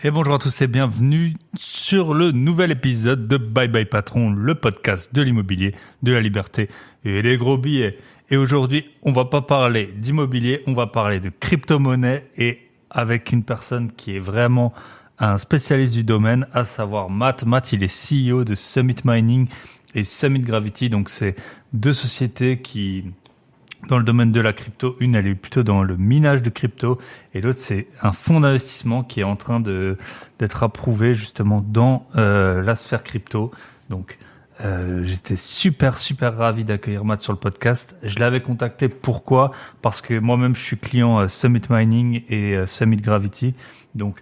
Et bonjour à tous et bienvenue sur le nouvel épisode de Bye Bye Patron, le podcast de l'immobilier, de la liberté et des gros billets. Et aujourd'hui, on va pas parler d'immobilier, on va parler de crypto-monnaie et avec une personne qui est vraiment un spécialiste du domaine, à savoir Matt. Matt, il est CEO de Summit Mining et Summit Gravity. Donc, c'est deux sociétés qui, dans le domaine de la crypto, une elle est plutôt dans le minage de crypto et l'autre c'est un fonds d'investissement qui est en train d'être approuvé justement dans la sphère crypto. Donc j'étais super ravi d'accueillir Matt sur le podcast. Je l'avais contacté pourquoi? Parce que moi-même je suis client Summit Mining et Summit Gravity. Donc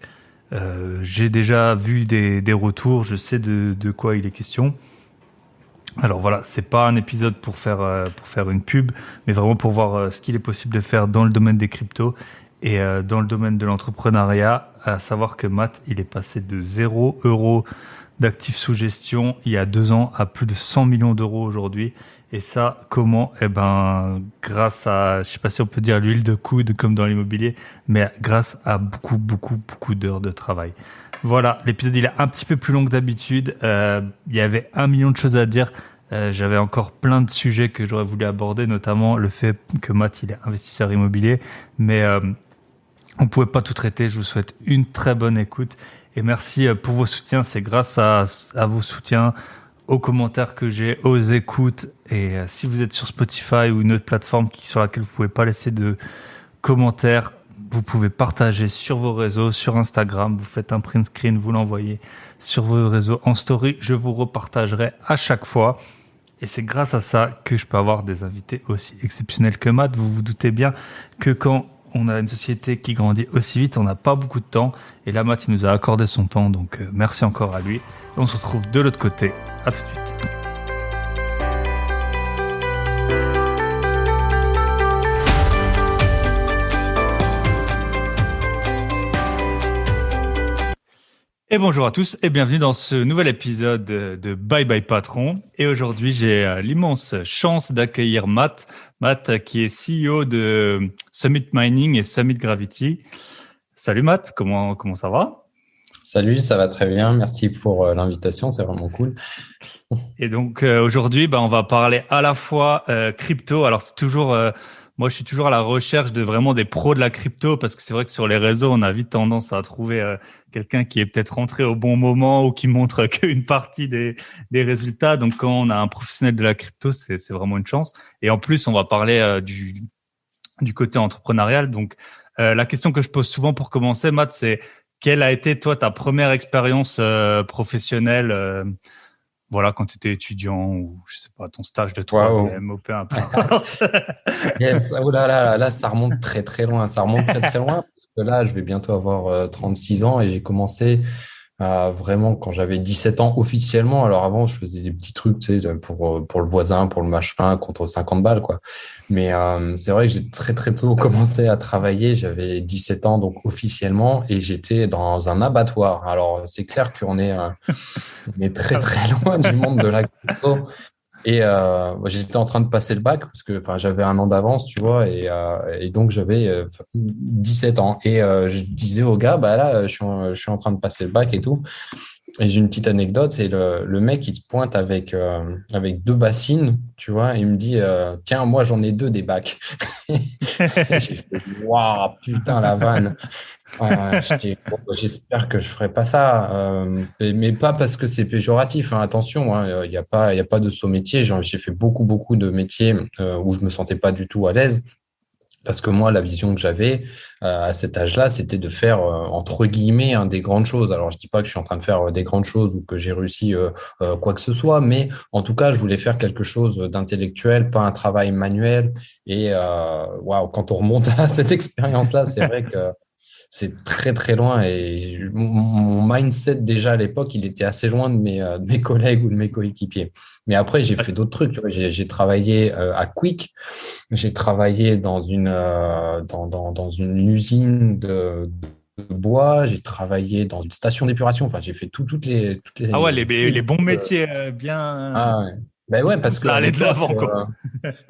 j'ai déjà vu des retours, je sais de quoi il est question. Alors voilà, c'est pas un épisode pour faire une pub, mais vraiment pour voir ce qu'il est possible de faire dans le domaine des cryptos et dans le domaine de l'entrepreneuriat. À savoir que Matt, il est passé de 0 € d'actifs sous gestion il y a 2 ans à plus de 100 millions d'euros aujourd'hui. Et ça, comment? Eh ben, grâce à, je sais pas si on peut dire l'huile de coude comme dans l'immobilier, mais grâce à beaucoup d'heures de travail. Voilà, l'épisode il est un petit peu plus long que d'habitude. Il y avait 1 million de choses à dire. J'avais encore plein de sujets que j'aurais voulu aborder, notamment le fait que Matt il est investisseur immobilier, mais on pouvait pas tout traiter. Je vous souhaite une très bonne écoute et merci pour vos soutiens. C'est grâce à vos soutiens, aux commentaires que j'ai, aux écoutes et si vous êtes sur Spotify ou une autre plateforme sur laquelle vous pouvez pas laisser de commentaires, vous pouvez partager sur vos réseaux, sur Instagram, vous faites un print screen, vous l'envoyez sur vos réseaux en story, je vous repartagerai à chaque fois. Et c'est grâce à ça que je peux avoir des invités aussi exceptionnels que Matt. Vous vous doutez bien que quand on a une société qui grandit aussi vite, on n'a pas beaucoup de temps. Et là, Matt, il nous a accordé son temps, donc merci encore à lui. Et on se retrouve de l'autre côté. À tout de suite. Et bonjour à tous et bienvenue dans ce nouvel épisode de Bye Bye Patron. Et aujourd'hui, j'ai l'immense chance d'accueillir Matt. Matt qui est CEO de Summit Mining et Summit Gravity. Salut Matt, comment ça va? Salut, ça va très bien. Merci pour l'invitation, c'est vraiment cool. Et donc aujourd'hui, on va parler à la fois crypto. Alors c'est toujours, moi je suis toujours à la recherche de vraiment des pros de la crypto parce que c'est vrai que sur les réseaux, on a vite tendance à trouver quelqu'un qui est peut-être rentré au bon moment ou qui montre qu'une partie des résultats. Donc quand on a un professionnel de la crypto, c'est vraiment une chance. Et en plus, on va parler du côté entrepreneurial. Donc la question que je pose souvent pour commencer, Matt, c'est quelle a été toi ta première expérience professionnelle? Voilà, quand tu étais étudiant ou, je sais pas, ton stage de Waouh. troisième ou peu importe. Yes. Oh là, ça remonte très loin. Ça remonte très loin parce que là, je vais bientôt avoir 36 ans et j'ai commencé vraiment quand j'avais 17 ans officiellement. Alors avant, je faisais des petits trucs, tu sais, pour le voisin, pour le machin, contre 50 balles, quoi. Mais c'est vrai que j'ai très tôt commencé à travailler. J'avais 17 ans, donc officiellement, et j'étais dans un abattoir. Alors, c'est clair on est très loin du monde de la crypto. Et moi, j'étais en train de passer le bac parce que j'avais 1 an d'avance, tu vois, et donc j'avais 17 ans. Et je disais au gars, bah là, je suis en train de passer le bac et tout. Et j'ai une petite anecdote, c'est le mec, il se pointe avec 2 bassines, tu vois, et il me dit, tiens, moi j'en ai 2 des bacs. Et j'ai fait, waouh, putain, la vanne. Je dis, bon, j'espère que je ferai pas ça, mais pas parce que c'est péjoratif, hein, attention, hein, il y a pas de saut métier. J'ai fait beaucoup de métiers où je me sentais pas du tout à l'aise. Parce que moi, la vision que j'avais à cet âge-là, c'était de faire, entre guillemets, hein, des grandes choses. Alors, je dis pas que je suis en train de faire des grandes choses ou que j'ai réussi quoi que ce soit, mais en tout cas, je voulais faire quelque chose d'intellectuel, pas un travail manuel. Et waouh, quand on remonte à cette expérience-là, c'est vrai que c'est très loin et mon mindset déjà à l'époque, il était assez loin de mes collègues ou de mes coéquipiers. Mais après, j'ai fait d'autres trucs. Tu vois, j'ai travaillé à Quick, j'ai travaillé dans une usine de bois, j'ai travaillé dans une station d'épuration. Enfin, j'ai fait toutes les Ah ouais, les études. bons métiers bien. Ah ouais. Ben ouais, parce Ça qu'à allait de l'époque, l'avant, quoi.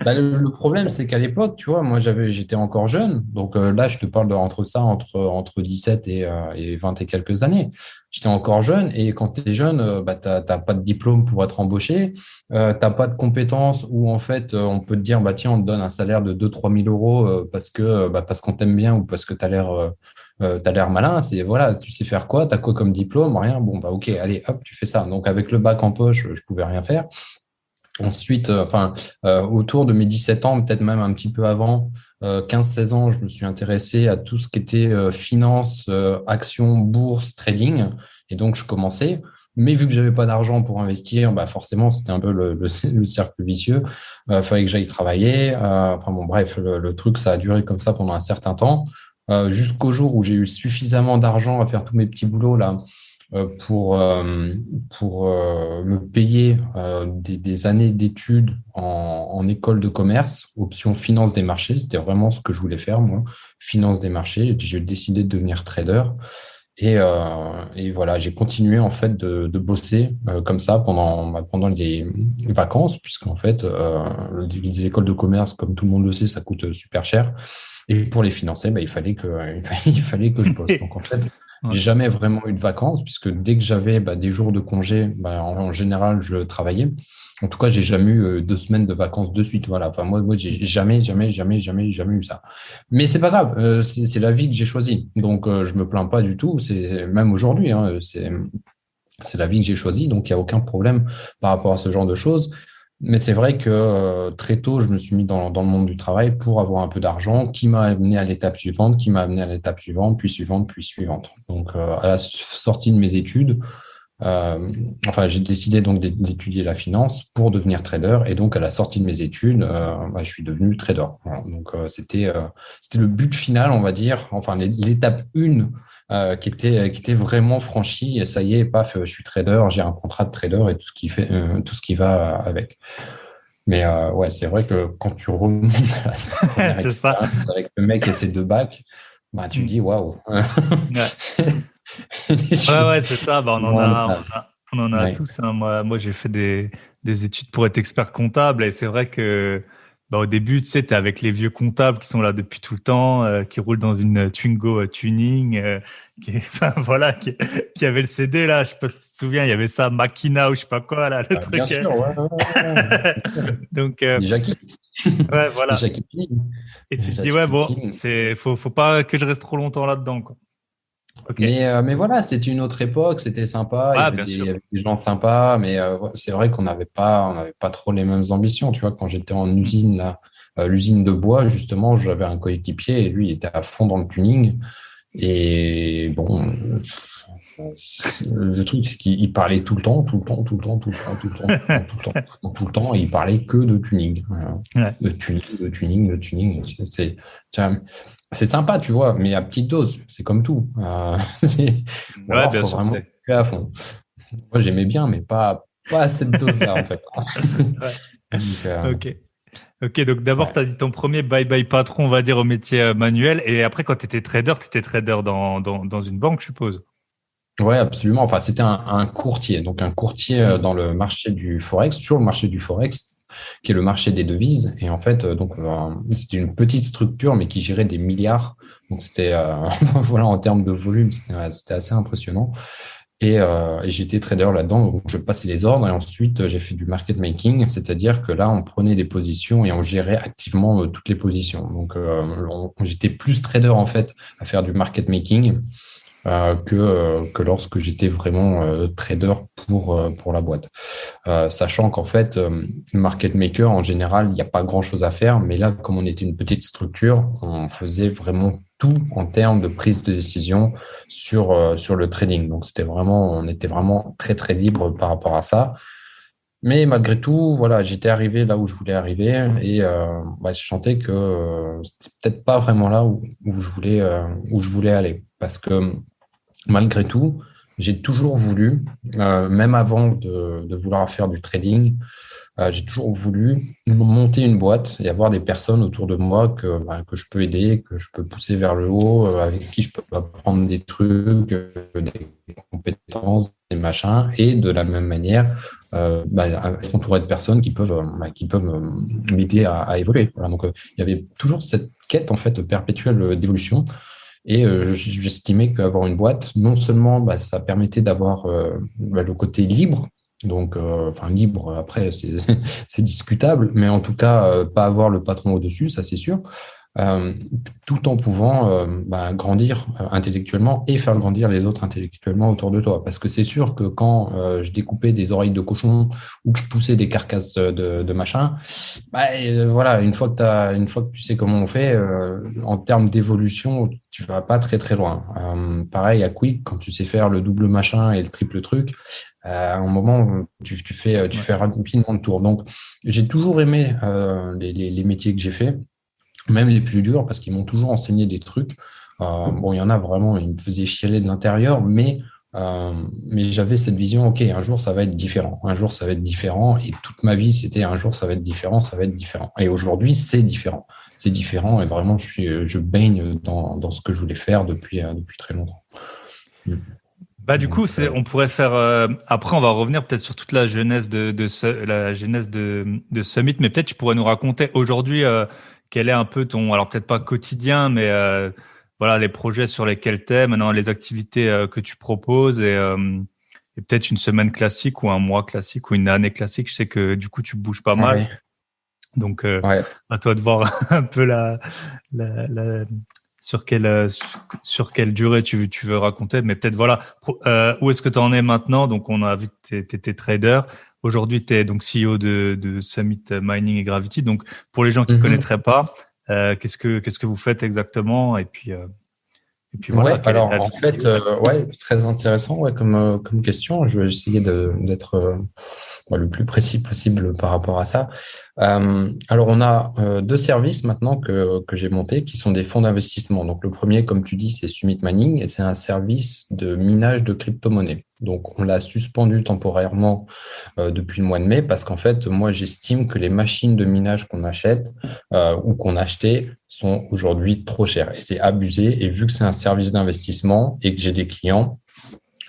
bah, le problème, c'est qu'à l'époque, tu vois, j'étais encore jeune. Donc là, je te parle entre 17 et 20 et quelques années. J'étais encore jeune. Et quand tu es jeune, bah, tu n'as pas de diplôme pour être embauché. Tu n'as pas de compétences où, en fait, on peut te dire, bah, tiens, on te donne un salaire de 2 000 à 3 000 euros parce qu'on t'aime bien ou parce que tu as t'as l'air malin. C'est voilà, tu sais faire quoi? Tu as quoi comme diplôme? Rien. Bon, bah, ok, allez, hop, tu fais ça. Donc avec le bac en poche, je pouvais rien faire. Ensuite, autour de mes 17 ans, peut-être même un petit peu avant, 15-16 ans, je me suis intéressé à tout ce qui était finance, actions, bourse, trading. Et donc, je commençais. Mais vu que j'avais pas d'argent pour investir, bah forcément, c'était un peu le cercle vicieux. Il fallait que j'aille travailler. Enfin bon, bref, le truc, ça a duré comme ça pendant un certain temps, jusqu'au jour où j'ai eu suffisamment d'argent à faire tous mes petits boulots là pour me payer des années d'études en école de commerce, option finance des marchés. C'était vraiment ce que je voulais faire, moi, finance des marchés. J'ai décidé de devenir trader. Et voilà, j'ai continué en fait de bosser comme ça pendant les vacances, puisqu'en fait, les écoles de commerce, comme tout le monde le sait, ça coûte super cher. Et pour les financer, bah, il fallait que je bosse. Donc en fait, Ouais. j'ai jamais vraiment eu de vacances, puisque dès que j'avais des jours de congé, en général, je travaillais. En tout cas, j'ai jamais eu 2 semaines de vacances de suite. Voilà. Enfin, moi, j'ai jamais eu ça. Mais c'est pas grave. C'est la vie que j'ai choisie. Donc, je me plains pas du tout. C'est même aujourd'hui, hein, c'est la vie que j'ai choisie. Donc, il n'y a aucun problème par rapport à ce genre de choses. Mais c'est vrai que très tôt, je me suis mis dans le monde du travail pour avoir un peu d'argent qui m'a amené à l'étape suivante, qui m'a amené à l'étape suivante, puis suivante, puis suivante. Donc, à la sortie de mes études, j'ai décidé donc d'étudier la finance pour devenir trader. Et donc, à la sortie de mes études, je suis devenu trader. Voilà. Donc, c'était le but final, on va dire, enfin, l'étape 1 qui était vraiment franchie. Et ça y est, paf, je suis trader, j'ai un contrat de trader et tout ce qui va avec. Mais ouais, c'est vrai que quand tu remontes à ta première C'est ça. expérience avec le mec et ses 2 bacs, bah, tu Mm. dis waouh. Ouais. Je Ouais, suis ouais, c'est ça. Bah, loin de ça. on en a Ouais. tous, hein. Moi, j'ai fait des études pour être expert comptable et c'est vrai que, bah, au début, tu sais, t'es avec les vieux comptables qui sont là depuis tout le temps, qui roulent dans une Twingo tuning, enfin, voilà, qui avait le CD là. Je sais pas si tu te souviens, il y avait ça, Makina ou je sais pas quoi là, le Bien truc. sûr, ouais, ouais, ouais, bien sûr. Donc, Les Jackie. ouais, Les voilà. Jackie Ping. Et tu Les te dis, ouais, Jackie bon, Ping. faut pas que je reste trop longtemps là-dedans, quoi. Ok. Mais voilà, c'était une autre époque, c'était sympa, Ah, bien il y sûr. avait des gens sympas, mais ouais, c'est vrai qu'on n'avait pas trop les mêmes ambitions. Tu vois, quand j'étais en Mm. usine, là, l'usine de bois, justement, j'avais un coéquipier et lui, il était à fond dans le tuning. Et bon, le truc, c'est qu'il parlait tout le temps, tout le temps, tout le temps, tout le temps, tout le temps, tout le temps, tout le temps, tout le temps, et il parlait que de tuning. Voilà. Ouais. De tuning, de tuning, de tuning. Tu vois, c'est sympa, tu vois, mais à petite dose, c'est comme tout. Ou Ouais, alors, il bien faut sûr, vraiment c'est. aller à fond. Moi, j'aimais bien, mais pas à cette dose-là, en fait. Ouais. Donc, Ok. Ok, donc d'abord, ouais. tu as dit ton premier bye-bye patron, on va dire, au métier manuel. Et après, quand tu étais trader dans une banque, je suppose. Ouais, absolument. Enfin, c'était un courtier, donc un courtier Hmm. dans le marché du Forex, sur le marché du Forex, qui est le marché des devises. Et en fait, c'était une petite structure, mais qui gérait des milliards. Donc, c'était, voilà, en termes de volume, c'était assez impressionnant. Et j'étais trader là-dedans, donc je passais les ordres et ensuite j'ai fait du market making, c'est-à-dire que là, on prenait des positions et on gérait activement toutes les positions. Donc, j'étais plus trader en fait à faire du market making que lorsque j'étais vraiment trader pour la boîte. Sachant qu'en fait, le market maker, en général, il n'y a pas grand-chose à faire, mais là, comme on était une petite structure, on faisait vraiment tout en termes de prise de décision sur le trading. Donc, on était vraiment très, très libre par rapport à ça. Mais malgré tout, voilà, j'étais arrivé là où je voulais arriver et je sentais que c'était peut-être pas vraiment là où je voulais aller. Parce que malgré tout, j'ai toujours voulu, même avant de vouloir faire du trading, j'ai toujours voulu monter une boîte et avoir des personnes autour de moi que je peux aider, que je peux pousser vers le haut, avec qui je peux apprendre des trucs, des compétences, des machins. Et de la même manière, s'entourer de personnes qui peuvent m'aider à évoluer. Voilà, donc, il y avait toujours cette quête en fait perpétuelle d'évolution. Et j'estimais qu'avoir une boîte, non seulement ça permettait d'avoir le côté libre, donc enfin libre, après c'est discutable, mais en tout cas pas avoir le patron au-dessus, ça c'est sûr, euh, tout en pouvant grandir intellectuellement et faire grandir les autres intellectuellement autour de toi. Parce que c'est sûr que quand je découpais des oreilles de cochon ou que je poussais des carcasses de machin, voilà, une fois que tu sais comment on fait, en termes d'évolution, tu vas pas très très loin. Pareil à Quick, quand tu sais faire le double machin et le triple truc, à un moment, tu fais rapidement le tour. Donc, j'ai toujours aimé les métiers que j'ai faits, même les plus durs, parce qu'ils m'ont toujours enseigné des trucs. Bon, il y en a vraiment, ils me faisaient chialer de l'intérieur, mais j'avais cette vision, OK, un jour, ça va être différent. Un jour, ça va être différent. Et toute ma vie, c'était un jour, ça va être différent, ça va être différent. Et aujourd'hui, c'est différent. C'est différent. Et vraiment, je baigne dans ce que je voulais faire depuis très longtemps. Du coup, Donc, on pourrait faire. Après, on va revenir peut-être sur toute la genèse la genèse de Summit, mais peut-être tu pourrais nous raconter aujourd'hui quel est un peu ton, alors peut-être pas quotidien, mais voilà les projets sur lesquels tu es, maintenant les activités que tu proposes et peut-être une semaine classique ou un mois classique ou une année classique. Je sais que du coup tu bouges pas mal, ouais, donc ouais. à toi de voir un peu la sur quelle durée tu veux raconter, mais peut-être voilà, où est-ce que tu en es maintenant? Donc, on a vu que tu étais trader. Aujourd'hui, tu es donc CEO de Summit Mining et Gravity. Donc, pour les gens qui Mhm. connaîtraient pas, qu'est-ce que vous faites exactement? Et puis voilà, Ouais, quelle est ta alors en vie de fait, CEO? ouais, très intéressant ouais, comme question. Je vais essayer d'être le plus précis possible par rapport à ça. Alors, on a deux services maintenant que j'ai montés qui sont des fonds d'investissement. Donc, le premier, comme tu dis, c'est Summit Mining et c'est un service de minage de crypto-monnaies. Donc, on l'a suspendu temporairement depuis le mois de mai parce qu'en fait, moi, j'estime que les machines de minage qu'on achète ou qu'on a achetées sont aujourd'hui trop chères et c'est abusé. Et vu que c'est un service d'investissement et que j'ai des clients,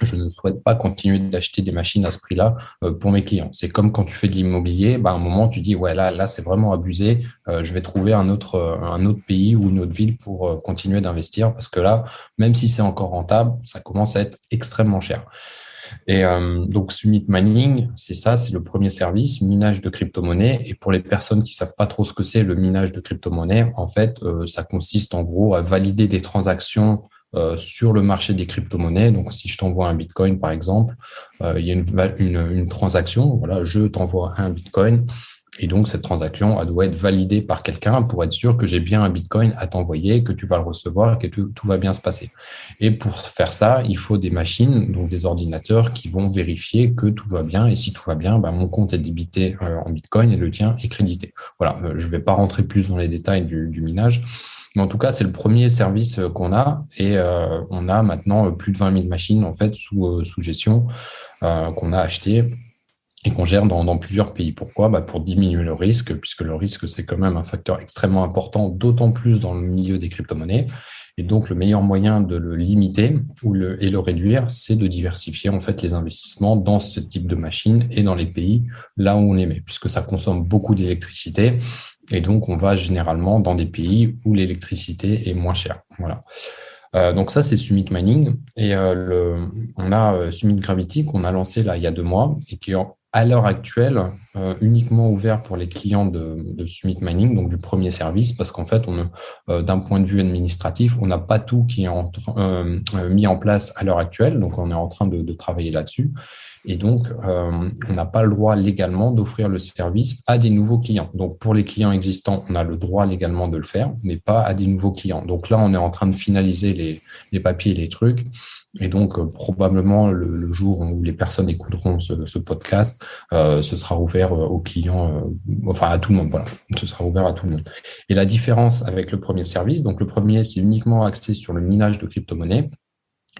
je ne souhaite pas continuer d'acheter des machines à ce prix-là pour mes clients. C'est comme quand tu fais de l'immobilier, à un moment, tu dis, ouais, là, c'est vraiment abusé. Je vais trouver un autre pays ou une autre ville pour continuer d'investir parce que là, même si c'est encore rentable, ça commence à être extrêmement cher. Et donc, Summit Mining, c'est ça, c'est le premier service, minage de crypto-monnaie. Et pour les personnes qui savent pas trop ce que c'est le minage de crypto-monnaie, en fait, ça consiste en gros à valider des transactions sur le marché des crypto-monnaies. Donc, si je t'envoie un Bitcoin, par exemple, il y a une transaction. Voilà, je t'envoie un Bitcoin. Et donc, cette transaction, elle doit être validée par quelqu'un pour être sûr que j'ai bien un Bitcoin à t'envoyer, que tu vas le recevoir, que tout va bien se passer. Et pour faire ça, il faut des machines, donc des ordinateurs qui vont vérifier que tout va bien. Et si tout va bien, mon compte est débité en Bitcoin et le tien est crédité. Voilà, je ne vais pas rentrer plus dans les détails du minage. Mais en tout cas, c'est le premier service qu'on a et on a maintenant plus de 20 000 machines en fait sous gestion qu'on a achetées et qu'on gère dans plusieurs pays. Pourquoi? Pour diminuer le risque, puisque le risque, c'est quand même un facteur extrêmement important, d'autant plus dans le milieu des crypto-monnaies. Et donc, le meilleur moyen de le limiter et le réduire, c'est de diversifier en fait les investissements dans ce type de machines et dans les pays là où on les met, puisque ça consomme beaucoup d'électricité. Et donc, on va généralement dans des pays où l'électricité est moins chère. Voilà. Donc ça, c'est Summit Mining. Et on a Summit Gravity qu'on a lancé là il y a 2 mois et qui est à l'heure actuelle uniquement ouvert pour les clients de Summit Mining, donc du premier service, parce qu'en fait, d'un point de vue administratif, on n'a pas tout qui est mis en place à l'heure actuelle. Donc, on est en train de travailler là-dessus. Et donc, on n'a pas le droit légalement d'offrir le service à des nouveaux clients. Donc, pour les clients existants, on a le droit légalement de le faire, mais pas à des nouveaux clients. Donc là, on est en train de finaliser les papiers et les trucs. Et donc, probablement, le jour où les personnes écouteront ce podcast, ce sera ouvert aux clients, enfin à tout le monde. Voilà, ce sera ouvert à tout le monde. Et la différence avec le premier service, donc le premier, c'est uniquement axé sur le minage de crypto-monnaies.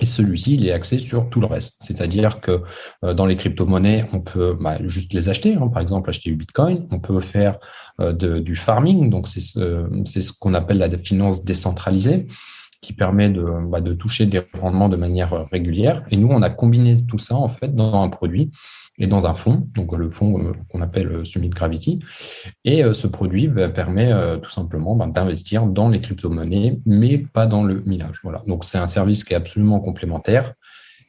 Et celui-ci, il est axé sur tout le reste. C'est-à-dire que dans les crypto-monnaies, on peut juste les acheter. Par exemple, acheter du Bitcoin. On peut faire du farming. Donc, c'est ce qu'on appelle la finance décentralisée. qui permet de toucher des rendements de manière régulière. Et nous, on a combiné tout ça en fait dans un produit et dans un fonds, donc le fonds qu'on appelle Summit Gravity. Et ce produit permet tout simplement d'investir dans les crypto-monnaies, mais pas dans le minage. Voilà. Donc, c'est un service qui est absolument complémentaire.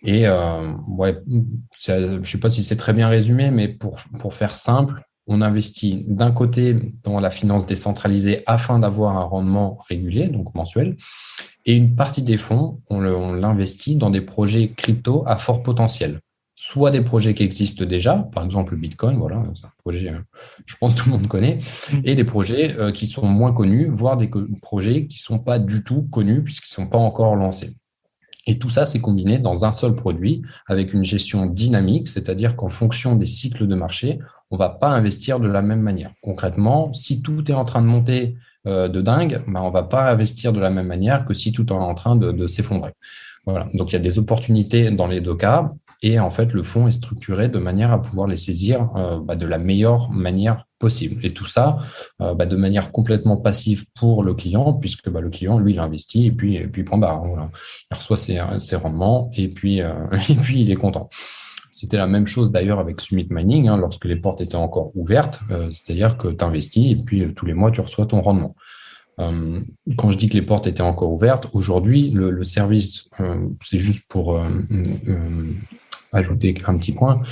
Et je ne sais pas si c'est très bien résumé, mais pour faire simple, on investit d'un côté dans la finance décentralisée afin d'avoir un rendement régulier, donc mensuel, et une partie des fonds, on l'investit dans des projets crypto à fort potentiel. Soit des projets qui existent déjà, par exemple le Bitcoin, voilà, c'est un projet, je pense que tout le monde connaît, et des projets qui sont moins connus, voire des projets qui ne sont pas du tout connus puisqu'ils ne sont pas encore lancés. Et tout ça, c'est combiné dans un seul produit avec une gestion dynamique, c'est-à-dire qu'en fonction des cycles de marché, on ne va pas investir de la même manière. Concrètement, si tout est en train de monter de dingue, on ne va pas investir de la même manière que si tout est en train de s'effondrer. Voilà. Donc, il y a des opportunités dans les deux cas. Et en fait, le fonds est structuré de manière à pouvoir les saisir de la meilleure manière possible. Et tout ça de manière complètement passive pour le client, puisque le client, lui, il investit et puis point barre. Voilà. Il reçoit ses rendements et puis, et puis il est content. C'était la même chose d'ailleurs avec Summit Mining, lorsque les portes étaient encore ouvertes, c'est-à-dire que tu investis et puis tous les mois, tu reçois ton rendement. Quand je dis que les portes étaient encore ouvertes, aujourd'hui, le service, c'est juste pour ajouter un petit point,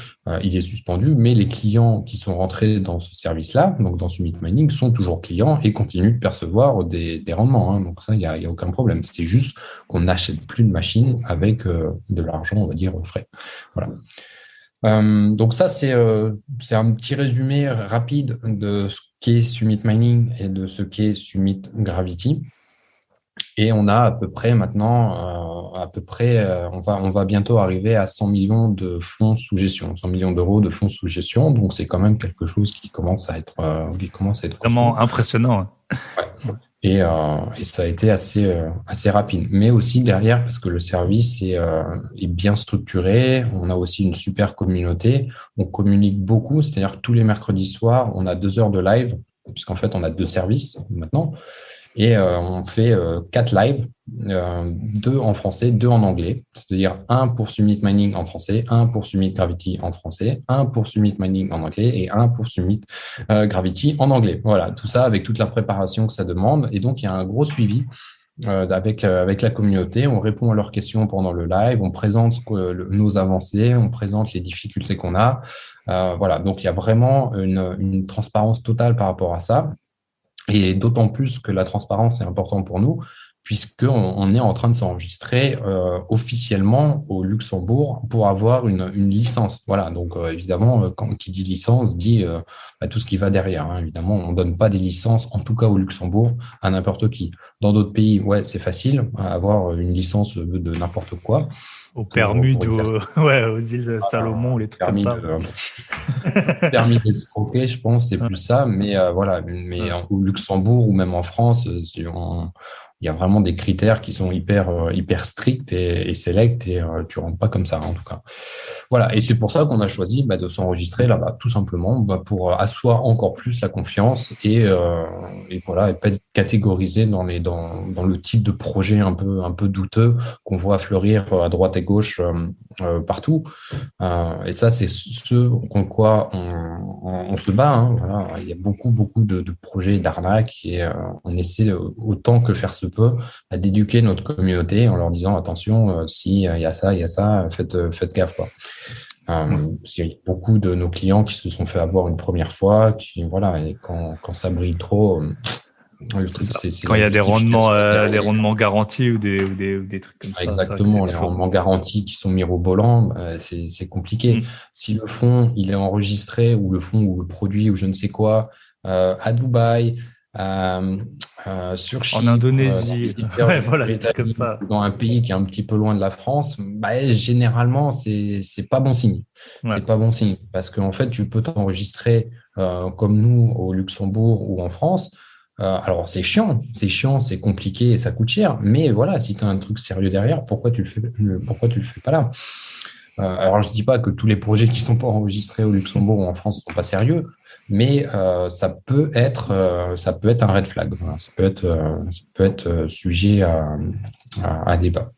il est suspendu, mais les clients qui sont rentrés dans ce service-là, donc dans Summit Mining, sont toujours clients et continuent de percevoir des rendements. Donc ça, il n'y a aucun problème. C'est juste qu'on n'achète plus de machines avec de l'argent, on va dire, frais. Voilà. Donc ça, c'est un petit résumé rapide de ce qu'est Summit Mining et de ce qu'est Summit Gravity. Et on a à peu près maintenant, on va bientôt arriver à 100 millions de fonds sous gestion, 100 millions d'euros de fonds sous gestion. Donc, c'est quand même quelque chose qui commence à être vraiment impressionnant. Ouais. Et ça a été assez rapide. Mais aussi derrière, parce que le service est bien structuré, on a aussi une super communauté, on communique beaucoup, c'est-à-dire que tous les mercredis soirs, on a 2 heures de live, puisqu'en fait, on a 2 services maintenant. Et on fait 4 lives, 2 en français, 2 en anglais, c'est-à-dire 1 pour Summit Mining en français, 1 pour Summit Gravity en français, 1 pour Summit Mining en anglais et 1 pour Summit Gravity en anglais. Voilà, tout ça avec toute la préparation que ça demande. Et donc, il y a un gros suivi avec la communauté. On répond à leurs questions pendant le live, on présente nos avancées, on présente les difficultés qu'on a. Voilà, donc il y a vraiment une transparence totale par rapport à ça. Et d'autant plus que la transparence est importante pour nous, puisqu'on est en train de s'enregistrer officiellement au Luxembourg pour avoir une licence. Voilà, donc évidemment, qui dit licence dit tout ce qui va derrière. Évidemment, on ne donne pas des licences, en tout cas au Luxembourg, à n'importe qui. Dans d'autres pays, c'est facile avoir une licence de n'importe quoi. Aux Bermudes, aux îles Salomon, les trucs comme ça. Permis d'escroquer, je pense, c'est plus ça. Mais voilà, au Luxembourg ou même en France, il y a vraiment des critères qui sont hyper stricts et sélects et tu rentres pas comme ça, en tout cas. Voilà, et c'est pour ça qu'on a choisi de s'enregistrer là-bas, tout simplement, pour asseoir encore plus la confiance et voilà, et pas être catégorisé dans le type de projet un peu douteux qu'on voit fleurir à droite et gauche partout. Et ça, c'est ce contre quoi on se bat. Voilà. Il y a beaucoup de projets d'arnaque et on essaie autant que faire se peut d'éduquer notre communauté en leur disant attention, s'il y a ça, faites gaffe, quoi. Il y a beaucoup de nos clients qui se sont fait avoir une première fois, et quand ça brille trop, quand il y a des rendements garantis ou des trucs comme ça. Exactement, les rendements garantis qui sont mirobolants, c'est compliqué. Si le fonds il est enregistré ou le fonds ou le produit ou je ne sais quoi à Dubaï, sur Chypre, en Indonésie, comme ça. Dans un pays qui est un petit peu loin de la France, généralement c'est pas bon signe. C'est pas bon signe parce qu'en fait tu peux t'enregistrer comme nous au Luxembourg ou en France. Alors c'est chiant, c'est compliqué et ça coûte cher. Mais voilà, si tu as un truc sérieux derrière, pourquoi tu le fais pas là? Alors, je dis pas que tous les projets qui sont pas enregistrés au Luxembourg ou en France sont pas sérieux, mais ça peut être un red flag. Voilà. Ça peut être sujet à débat.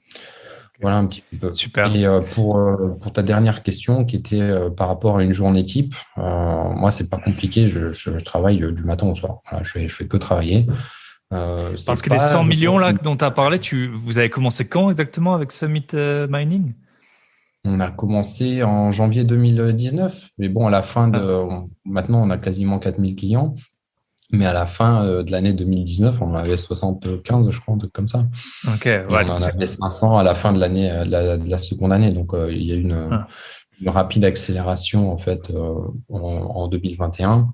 Voilà un petit peu. Super. Et pour ta dernière question qui était par rapport à une journée type, moi, c'est pas compliqué. Je travaille du matin au soir. Voilà, je fais que travailler. Parce C'est que les pas, 100 je millions pense, là dont tu as parlé, vous avez commencé quand exactement avec Summit Mining? on a commencé en janvier 2019, mais bon, à la fin Ah, maintenant, on a quasiment 4000 clients, mais à la fin de l'année 2019, on en avait 75, je crois, un truc comme ça. ok, Et ouais, on donc en c'est. avait 500 à la fin de l'année, de la seconde année. Donc, il y a eu Ah, une rapide accélération, en fait, en 2021.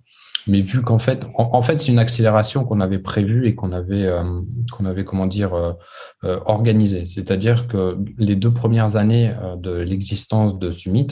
Mais vu qu'en fait, en fait, c'est une accélération qu'on avait prévue et qu'on avait, comment dire, organisée. C'est-à-dire que les 2 premières années de l'existence de Summit,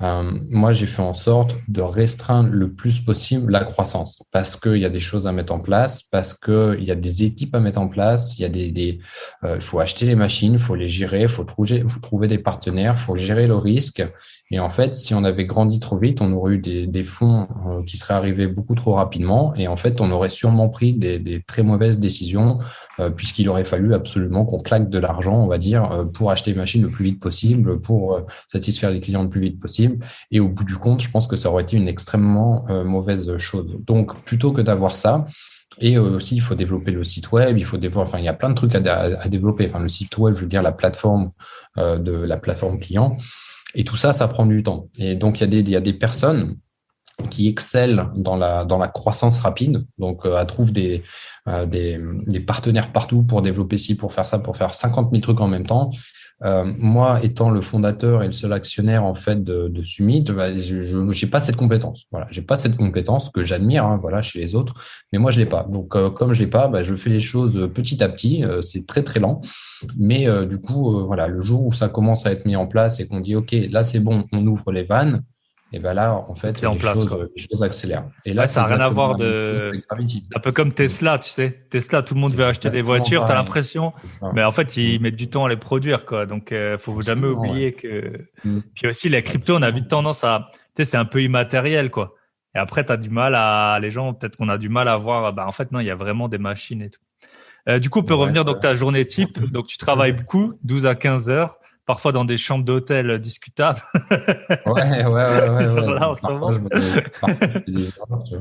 moi, j'ai fait en sorte de restreindre le plus possible la croissance parce qu'il y a des choses à mettre en place, parce qu'il y a des équipes à mettre en place, il y a il faut acheter les machines, il faut les gérer, faut trouver des partenaires, il faut gérer le risque. Et en fait, si on avait grandi trop vite, on aurait eu des fonds qui seraient arrivés beaucoup trop rapidement. Et en fait, on aurait sûrement pris des très mauvaises décisions puisqu'il aurait fallu absolument qu'on claque de l'argent, on va dire, pour acheter les machines le plus vite possible, pour satisfaire les clients le plus vite possible. Et au bout du compte, je pense que ça aurait été une extrêmement mauvaise chose. Donc, plutôt que d'avoir ça, et aussi, il faut développer le site web, enfin, il y a plein de trucs à développer. Enfin, le site web, je veux dire, la plateforme de la plateforme client. Et tout ça, ça prend du temps. Et donc, il y a des personnes qui excellent dans la croissance rapide. Donc, elles trouvent des partenaires partout pour développer ci, pour faire ça, pour faire 50 000 trucs en même temps. Moi, étant le fondateur et le seul actionnaire en fait de Summit, bah, je j'ai pas cette compétence. Voilà, j'ai pas cette compétence que j'admire, hein, voilà, chez les autres, mais moi je l'ai pas. Donc, comme je l'ai pas, bah, je fais les choses petit à petit. C'est très très lent, mais du coup, voilà, le jour où ça commence à être mis en place et qu'on dit OK, là c'est bon, on ouvre les vannes, et ben là, en tout fait, est en les place, choses, quoi. les choses accélèrent. Et Ouais, là, ça c'est n'a rien à exactement voir la même chose de. avec Gravity. Un peu comme Tesla, tu sais. Tesla, tout le monde C'est veut acheter des exactement voitures, tu as pareil. l'impression. C'est ça. Mais en fait, Mm. ils mettent du temps à les produire, quoi. Donc, faut jamais Absolument, ouais. oublier que. Mm. Puis aussi, les cryptos, on a vite Absolument. tendance à. Tu sais, c'est un peu immatériel, quoi. Et après, tu as du mal à. Les gens, peut-être qu'on a du mal à voir. Bah, en fait, non, il y a vraiment des machines et tout. Du coup, on peut Ouais, revenir donc ouais. ta journée type. Donc, tu travailles beaucoup, 12 à 15 heures, parfois dans des chambres d'hôtel discutables. Ouais, ouais, ouais, ouais, Genre ouais. là, en ce Parfois, moment. je fais des erreurs, tu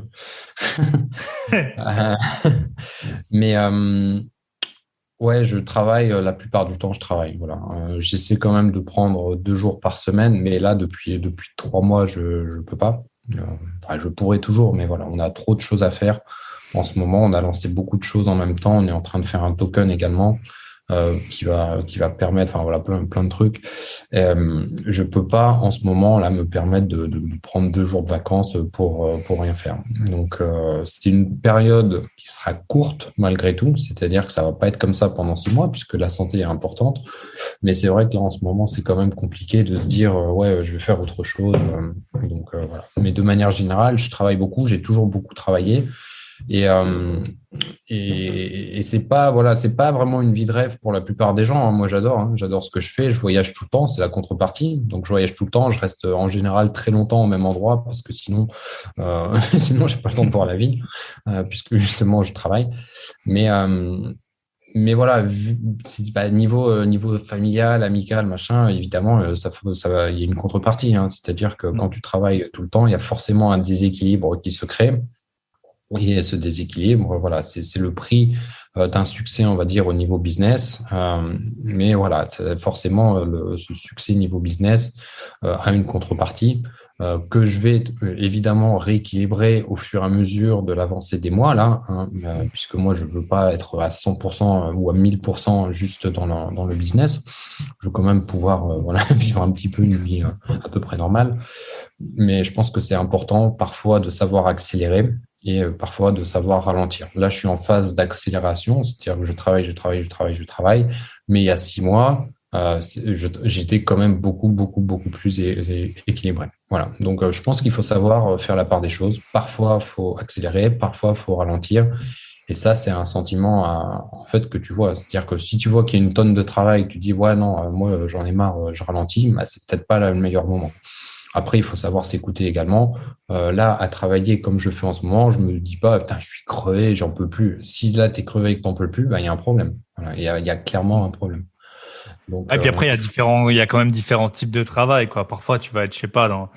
vois. Mais ouais, je travaille, la plupart du temps, je travaille. Voilà. J'essaie quand même de prendre 2 jours par semaine, mais là, depuis 3 mois, je ne peux pas. Enfin, je pourrais toujours, mais voilà, on a trop de choses à faire. En ce moment, on a lancé beaucoup de choses en même temps. On est en train de faire un token également qui va permettre, enfin voilà, plein de trucs. Je peux pas en ce moment là me permettre de prendre 2 jours de vacances pour rien faire. Donc c'est une période qui sera courte malgré tout, c'est-à-dire que ça va pas être comme ça pendant 6 mois puisque la santé est importante. Mais c'est vrai que là en ce moment c'est quand même compliqué de se dire ouais je vais faire autre chose. Donc voilà. Mais de manière générale, je travaille beaucoup, j'ai toujours beaucoup travaillé. Et, et c'est pas voilà, c'est pas vraiment une vie de rêve pour la plupart des gens, hein. Moi, j'adore, hein. J'adore ce que je fais. Je voyage tout le temps, c'est la contrepartie. Donc, je voyage tout le temps. Je reste en général très longtemps au même endroit parce que sinon, sinon, j'ai pas le temps de voir la vie puisque justement, je travaille. Mais voilà, c'est pas niveau familial, amical, machin, évidemment, il y a une contrepartie, hein. C'est-à-dire que quand tu travailles tout le temps, il y a forcément un déséquilibre qui se crée. Et ce déséquilibre, voilà, c'est le prix d'un succès, on va dire, au niveau business. Mais voilà, forcément, ce succès niveau business a une contrepartie que je vais évidemment rééquilibrer au fur et à mesure de l'avancée des mois, là, hein, puisque moi, je ne veux pas être à 100% ou à 1000% juste dans le business. Je veux quand même pouvoir voilà, vivre un petit peu une vie à peu près normale. Mais je pense que c'est important parfois de savoir accélérer et parfois de savoir ralentir. Là, je suis en phase d'accélération, c'est-à-dire que je travaille. Mais il y a 6 mois, j'étais quand même beaucoup, beaucoup, beaucoup plus équilibré. Voilà. Donc, je pense qu'il faut savoir faire la part des choses. Parfois, il faut accélérer, parfois, il faut ralentir. Et ça, c'est un sentiment en fait que tu vois. C'est-à-dire que si tu vois qu'il y a une tonne de travail, que tu dis ouais non, moi j'en ai marre, je ralentis, bah, c'est peut-être pas le meilleur moment. Après, il faut savoir s'écouter également. Là, à travailler comme je fais en ce moment, je me dis pas putain, je suis crevé, j'en peux plus. Si là t'es crevé et que t'en peux plus, bah, il y a un problème. Voilà, il y a clairement un problème. Donc, Et puis après, il y a quand même différents types de travail, quoi. Parfois, tu vas être, je sais pas,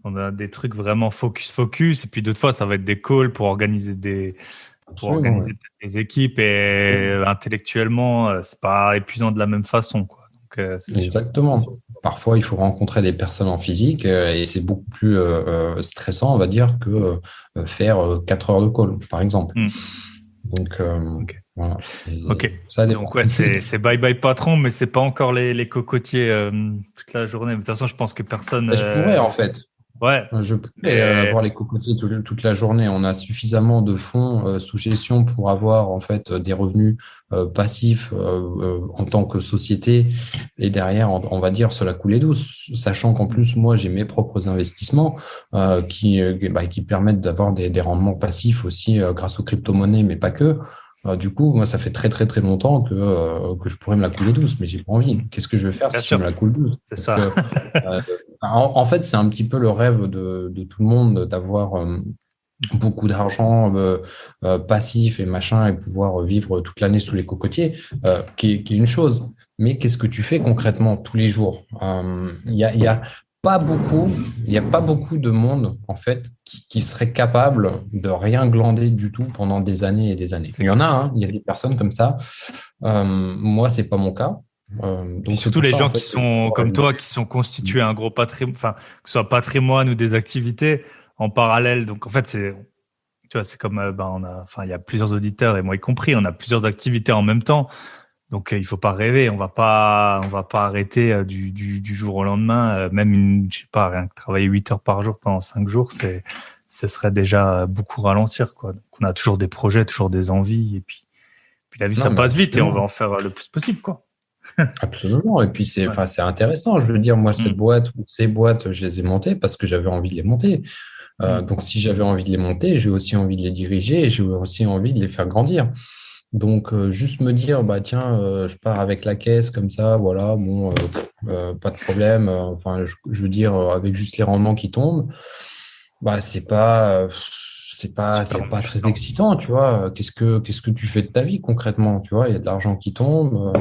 on a des trucs vraiment focus, et puis d'autres fois, ça va être des calls pour absolument, ouais. organiser peut-être des équipes, et intellectuellement, c'est pas épuisant de la même façon, quoi. Donc, c'est sûr. Exactement. Parfois, il faut rencontrer des personnes en physique et c'est beaucoup plus stressant, on va dire, que faire 4 heures de call, par exemple. Hmm. Donc, Ok. voilà, Ok. ça Donc dépend. ouais, c'est bye bye patron, mais c'est pas encore les cocotiers toute la journée. Mais de toute façon, je pense que personne. Et je pourrais, en fait. Ouais. Je pourrais Mais avoir les cocotiers toute la journée. On a suffisamment de fonds sous gestion pour avoir en fait des revenus passifs en tant que société. Et derrière, on va dire cela coulait douce, sachant qu'en plus, moi, j'ai mes propres investissements qui permettent d'avoir des rendements passifs aussi grâce aux crypto-monnaies, mais pas que. Du coup, moi, ça fait très très très longtemps que je pourrais me la couler douce, mais j'ai pas envie. Qu'est-ce que je vais faire bien si je sûr, me la coule douce? c'est Parce ça. que en fait, c'est un petit peu le rêve de tout le monde d'avoir beaucoup d'argent passif et machin et pouvoir vivre toute l'année sous les cocotiers, qui est une chose. Mais qu'est-ce que tu fais concrètement tous les jours? Il y a pas beaucoup, il y a pas beaucoup de monde en fait qui serait capable de rien glander du tout pendant des années et des années. C'est Il y en a, clair. hein, il y a des personnes comme ça. Moi, c'est pas mon cas. Puis Donc c'est surtout pour les ça en gens qui fait que je sont pourrais comme toi, limiter. qui sont constitués un gros patrimoine, enfin, que ce soit patrimoine ou des activités en parallèle. Donc en fait, tu vois, c'est comme, il y a plusieurs auditeurs et moi y compris, on a plusieurs activités en même temps. Donc il faut pas rêver, on va pas arrêter du jour au lendemain. Même je sais pas, rien que travailler 8 heures par jour pendant 5 jours, ce serait déjà beaucoup ralentir, quoi. Donc on a toujours des projets, toujours des envies, et puis la vie Non, ça mais passe vite et on va absolument. en faire le plus possible, quoi. Absolument. Et puis, Ouais. enfin, c'est intéressant. Je veux dire, moi, cette Mm, boîte ou ces boîtes, je les ai montées parce que j'avais envie de les monter. mm. Donc, si j'avais envie de les monter, j'ai aussi envie de les diriger et j'ai aussi envie de les faire grandir. Donc, juste me dire, bah, tiens, je pars avec la caisse comme ça, voilà, bon, pas de problème. Enfin, je veux dire, avec juste les rendements qui tombent, bah, Super c'est pas très enrichissant. excitant, tu vois. Qu'est-ce que tu fais de ta vie concrètement, tu vois? Il y a de l'argent qui tombe.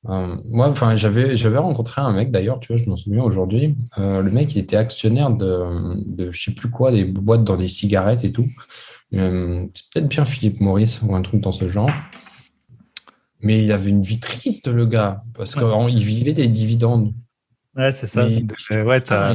Moi, enfin, j'avais rencontré un mec d'ailleurs, tu vois, je m'en souviens aujourd'hui. Le mec, il était actionnaire de je sais plus quoi, des boîtes dans des cigarettes et tout. C'est peut-être bien Philippe Maurice ou un truc dans ce genre. Mais il avait une vie triste, le gars, parce Ouais, qu'il vivait des dividendes. ouais, c'est ça. Mais Ouais, putain, t'as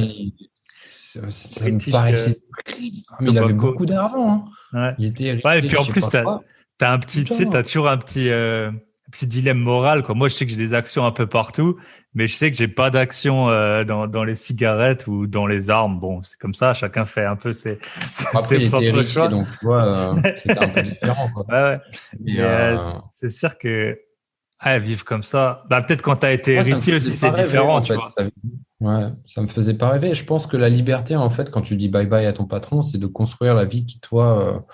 ça me British paraissait triste. Ah, mais il avait Tobacco. beaucoup d'argent, hein. Ouais. Il était Ouais, et héritier puis de en je sais plus, pas quoi. t'as un petit, tu sais, Putain. t'as toujours un petit dilemme moral, quoi. Moi, je sais que j'ai des actions un peu partout, mais je sais que j'ai pas d'actions dans les cigarettes ou dans les armes. Bon, c'est comme ça, chacun fait un peu Après, ses il était propres héritier, choix. donc tu vois, Ouais, c'était un peu différent, quoi. ouais. Mais, Mais c'est sûr que ouais, vivre comme ça, bah, peut-être quand t'as été moi, ça me héritier aussi, faisait c'est pas rêver, différent, en tu fait. vois. Ouais, ça me faisait pas rêver. Je pense que la liberté, en fait, quand tu dis bye bye à ton patron, c'est de construire la vie qui toi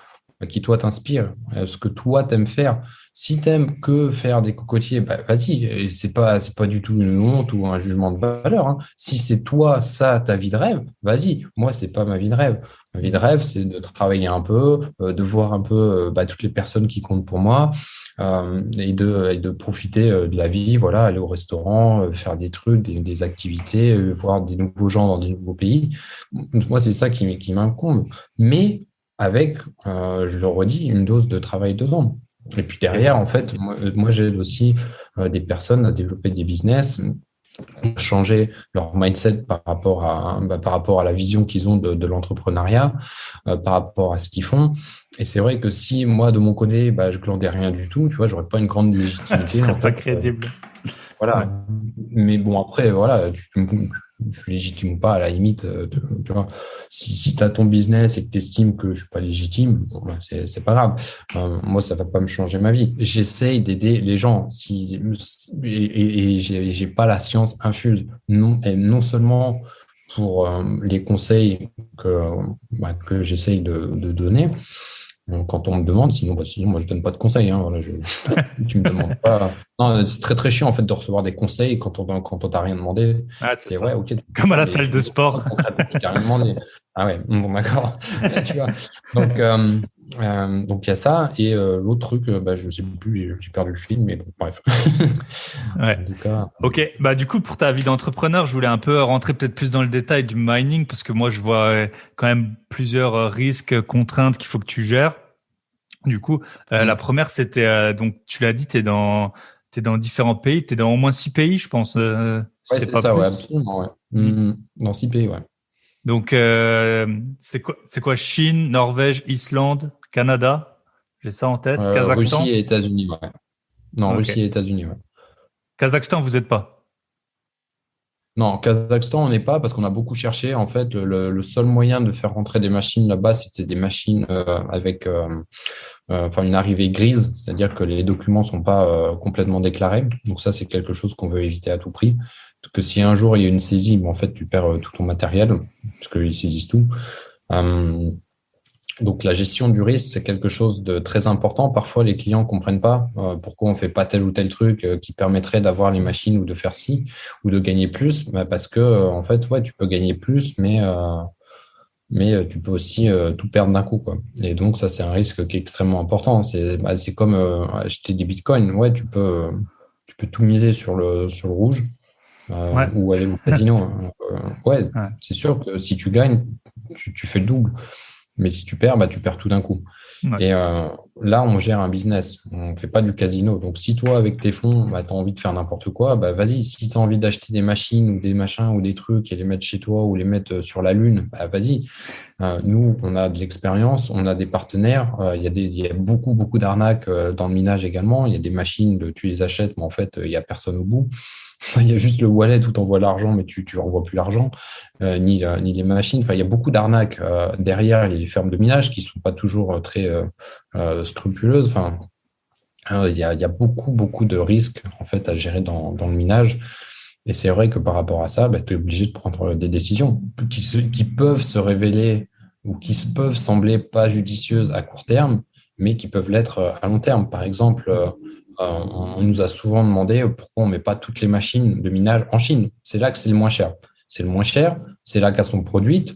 t'inspire, ce que toi t'aimes faire. Si t'aimes que faire des cocotiers, bah, vas-y. Et c'est pas du tout une honte ou un jugement de valeur, hein. Si c'est toi, ça, ta vie de rêve, vas-y. Moi, c'est pas ma vie de rêve. Ma vie de rêve, c'est de travailler un peu, de voir un peu toutes les personnes qui comptent pour moi, et de profiter de la vie, voilà, aller au restaurant, faire des trucs, des activités, voir des nouveaux gens dans des nouveaux pays. Moi, c'est ça qui m'incombe. Mais avec, je le redis, une dose de travail dedans. Et puis derrière, en fait, moi j'aide aussi des personnes à développer des business, changer leur mindset par rapport à la vision qu'ils ont de l'entrepreneuriat, par rapport à ce qu'ils font. Et c'est vrai que si moi, de mon côté, bah, je glandais rien du tout, tu vois, j'aurais pas une grande Tu légitimité, serais en pas fait. crédible. Ouais. Voilà. Mais bon, après, voilà, je suis légitime ou pas, à la limite, tu vois, si tu as ton business et que tu estimes que je suis pas légitime, bon, ben, c'est pas grave. Moi, ça va pas me changer ma vie. J'essaye d'aider les gens et j'ai pas la science infuse. Non, et non seulement pour les conseils que j'essaye de donner, Donc, quand on me demande, sinon moi je donne pas de conseils. Hein, voilà, tu me demandes pas. Non, c'est très très chiant en fait de recevoir des conseils quand on t'a rien demandé. Ah, c'est C'est ouais, ça. ok, tu Comme à comprends, la mais salle tu de me demandes sport. concrètement, je t'ai rien demandé. Ah ouais, bon d'accord. Tu vois. Donc il y a ça et l'autre truc, je sais plus, j'ai perdu le fil, mais bon, bref. Ouais. En tout cas, Ok, bah du coup pour ta vie d'entrepreneur, je voulais un peu rentrer peut-être plus dans le détail du mining parce que moi je vois quand même plusieurs risques, contraintes qu'il faut que tu gères. Du coup, la première c'était donc tu l'as dit, t'es dans différents pays, t'es dans au moins 6 pays, je pense, si ouais, c'est c'est pas ça, ouais, plus. absolument, ouais. Hmm. Dans 6 pays, ouais. Donc c'est quoi Chine, Norvège, Islande, Canada? J'ai ça en tête. Russie Kazakhstan? et États-Unis, ouais. Non, Ok. Russie et États-Unis, ouais. Kazakhstan, vous êtes pas. Non, Kazakhstan, on n'est pas parce qu'on a beaucoup cherché. En fait, le seul moyen de faire rentrer des machines là-bas, c'était des machines avec une arrivée grise, c'est-à-dire que les documents sont pas complètement déclarés. Donc ça, c'est quelque chose qu'on veut éviter à tout prix. Parce que si un jour il y a une saisie, en fait, tu perds tout ton matériel, parce qu'ils saisissent tout. Euh, donc la gestion du risque, c'est quelque chose de très important. Parfois, les clients comprennent pas pourquoi on fait pas tel ou tel truc qui permettrait d'avoir les machines ou de faire ci ou de gagner plus. Bah, parce que en fait, ouais, tu peux gagner plus, mais tu peux aussi tout perdre d'un coup, quoi. Et donc ça, c'est un risque qui est extrêmement important. C'est comme acheter des bitcoins. Ouais, tu peux tout miser sur le rouge Ouais. ou aller au casino. Hein. Ouais, Ouais. c'est sûr que si tu gagnes, tu fais le double. Mais si tu perds, bah, tu perds tout d'un coup. Ouais. Et là, on gère un business. On ne fait pas du casino. Donc, si toi, avec tes fonds, bah, tu as envie de faire n'importe quoi, bah, vas-y. Si tu as envie d'acheter des machines ou des machins ou des trucs et les mettre chez toi ou les mettre sur la Lune, bah, vas-y. Nous, on a de l'expérience, on a des partenaires. Il y a beaucoup, beaucoup d'arnaques dans le minage également. Il y a des machines, tu les achètes, mais en fait, il n'y a personne au bout. Il y a juste le wallet où tu envoies l'argent, mais tu ne renvoies plus l'argent, ni les machines. Enfin, il y a beaucoup d'arnaques derrière les fermes de minage qui ne sont pas toujours très scrupuleuses. Enfin, il y a beaucoup, beaucoup de risques en fait, à gérer dans le minage. Et c'est vrai que par rapport à ça, bah, tu es obligé de prendre des décisions qui peuvent se révéler ou peuvent sembler pas judicieuses à court terme, mais qui peuvent l'être à long terme. Par exemple, on nous a souvent demandé pourquoi on ne met pas toutes les machines de minage en Chine. C'est là que c'est le moins cher. C'est le moins cher, c'est là qu'elles sont produites.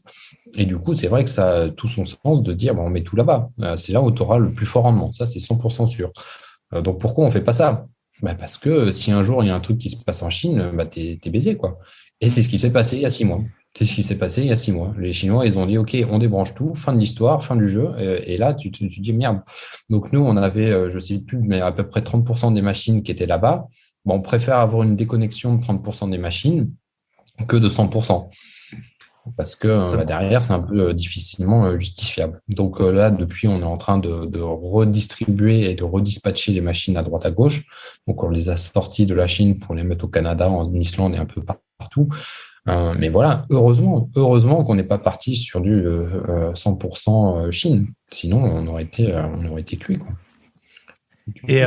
Et du coup, c'est vrai que ça a tout son sens de dire, bah, on met tout là-bas. C'est là où tu auras le plus fort rendement. Ça, c'est 100% sûr. Donc pourquoi on ne fait pas ça? Bah, parce que si un jour il y a un truc qui se passe en Chine, bah, t'es baisé, quoi. Et c'est ce qui s'est passé il y a 6 mois. C'est ce qui s'est passé il y a 6 mois. Les Chinois, ils ont dit, OK, on débranche tout, fin de l'histoire, fin du jeu. Et là, tu dis, merde. Donc nous, on avait, je ne sais plus, mais à peu près 30% des machines qui étaient là-bas. Bon, on préfère avoir une déconnexion de 30% des machines que de 100%. Parce que Ça- derrière, c'est un peu difficilement justifiable. Donc là, depuis, on est en train de redistribuer et de redispatcher les machines à droite à gauche. Donc on les a sorties de la Chine pour les mettre au Canada, en Islande et un peu partout. Mais voilà, heureusement qu'on n'est pas parti sur du 100% Chine. Sinon, on aurait été cuit, quoi. Et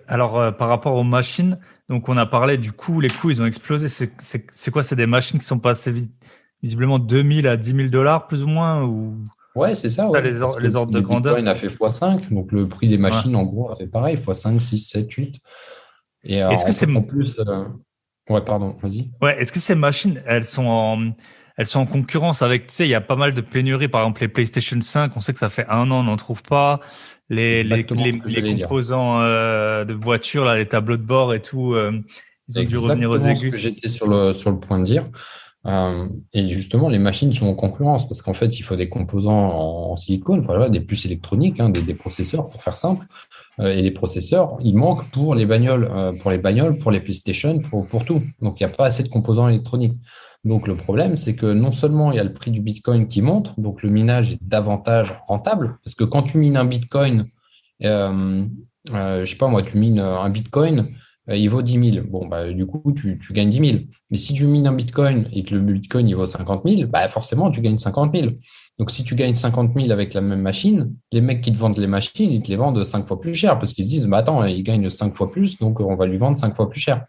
alors, par rapport aux machines, donc on a parlé du coût, les coûts, ils ont explosé. C'est quoi? C'est des machines qui sont passées visiblement 2000 à 10 000 $ plus ou moins, ou Ouais, c'est c'est ça, ça ouais. Parce que les le ordres prix de du grandeur? Bitcoin a fait x5, donc le prix des Ouais. machines, en gros, a fait pareil, x5, 6, 7, 8. Et Est-ce que en plus, ouais, pardon, vas-y. ouais, est-ce que ces machines, elles sont en concurrence avec, tu sais, il y a pas mal de pénuries, par exemple les PlayStation 5, on sait que ça fait 1 an, on n'en trouve pas. Exactement ce que Les j'allais dire. composants de voitures, là, les tableaux de bord et tout, ils C'est ont dû revenir aux exactement ce aigus. que j'étais sur le point de dire. Et justement, les machines sont en concurrence parce qu'en fait, il faut des composants en silicone, voilà, des puces électroniques, hein, des processeurs pour faire simple. Et les processeurs, ils manquent pour les bagnoles, pour les PlayStation, pour tout. Donc, il n'y a pas assez de composants électroniques. Donc, le problème, c'est que non seulement il y a le prix du Bitcoin qui monte, donc le minage est davantage rentable, parce que quand tu mines un Bitcoin, euh, je sais pas moi, tu mines un Bitcoin, il vaut 10 000. Bon, bah, du coup, tu gagnes 10 000. Mais si tu mines un Bitcoin et que le Bitcoin il vaut 50 000, bah, forcément, tu gagnes 50 000. Donc, si tu gagnes 50 000 avec la même machine, les mecs qui te vendent les machines, ils te les vendent 5 fois plus cher parce qu'ils se disent, bah, attends, il gagne 5 fois plus, donc on va lui vendre 5 fois plus cher.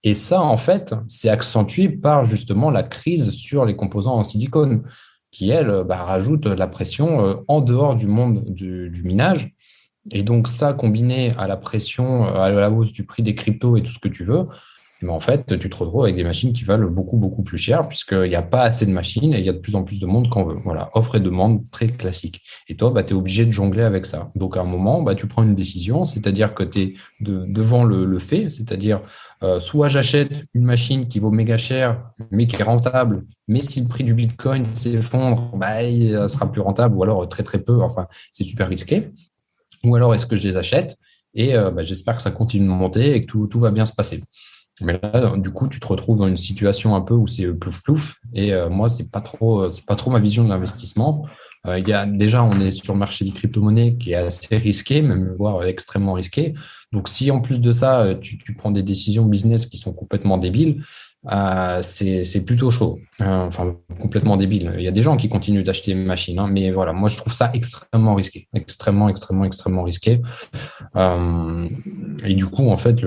Et ça, en fait, c'est accentué par justement la crise sur les composants en silicone. qui, elle, rajoute la pression en dehors du monde du minage. Et donc, ça, combiné à la pression, à la hausse du prix des cryptos et tout ce que tu veux, mais en fait, tu te retrouves avec des machines qui valent beaucoup, beaucoup plus cher puisqu'il n'y a pas assez de machines et il y a de plus en plus de monde qu'on veut. Voilà, offre et demande très classique. Et toi, tu es obligé de jongler avec ça. Donc, à un moment, tu prends une décision, c'est-à-dire que tu es devant le fait, c'est-à-dire soit j'achète une machine qui vaut méga cher, mais qui est rentable, mais si le prix du Bitcoin s'effondre, il sera plus rentable ou alors très, très peu. Enfin, c'est super risqué. Ou alors, est-ce que je les achète et j'espère que ça continue de monter et que tout va bien se passer. Mais là, du coup, tu te retrouves dans une situation un peu où c'est plouf-plouf. Et moi, c'est pas trop ma vision de l'investissement. Déjà, on est sur le marché des crypto-monnaies qui est assez risqué, même voire extrêmement risqué. Donc, si en plus de ça, tu prends des décisions business qui sont complètement débiles, c'est plutôt chaud. Enfin, complètement débile. Il y a des gens qui continuent d'acheter une machine, hein, mais voilà, moi, je trouve ça extrêmement risqué. Extrêmement, extrêmement, extrêmement risqué. Et du coup, en fait,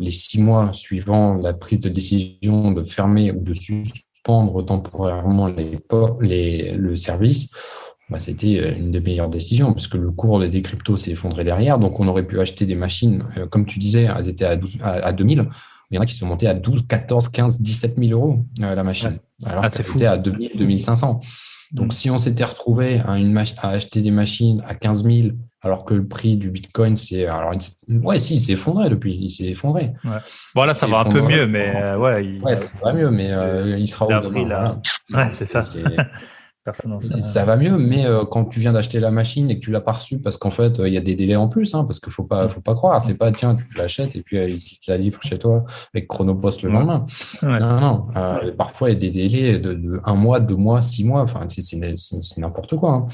les 6 mois suivant la prise de décision de fermer ou de suspendre temporairement le service, c'était une des meilleures décisions parce que le cours des cryptos s'est effondré derrière. Donc, on aurait pu acheter des machines, comme tu disais, elles étaient à 2000. Il y en a qui sont montés à 12, 14, 15, 17 000 euros la machine, alors qu'elle était à 2000, 2500. Donc, si on s'était retrouvé à acheter des machines à 15 000, alors que le prix du Bitcoin, il s'est effondré depuis, il s'est effondré. Ouais. Bon, là, ça va un peu mieux, mais ça va mieux, mais il sera où demain. Voilà. Ouais, c'est ça. Personne n'en sait. Ça va mieux, mais quand tu viens d'acheter la machine et que tu l'as pas reçue, parce qu'en fait, il y a des délais en plus, hein, parce qu'il faut pas croire. C'est pas, tiens, tu l'achètes et puis il te la livre chez toi avec Chronopost le lendemain. Ouais. Non. Parfois, il y a des délais de 1 mois, 2 mois, 6 mois. Enfin, c'est n'importe quoi. Hein.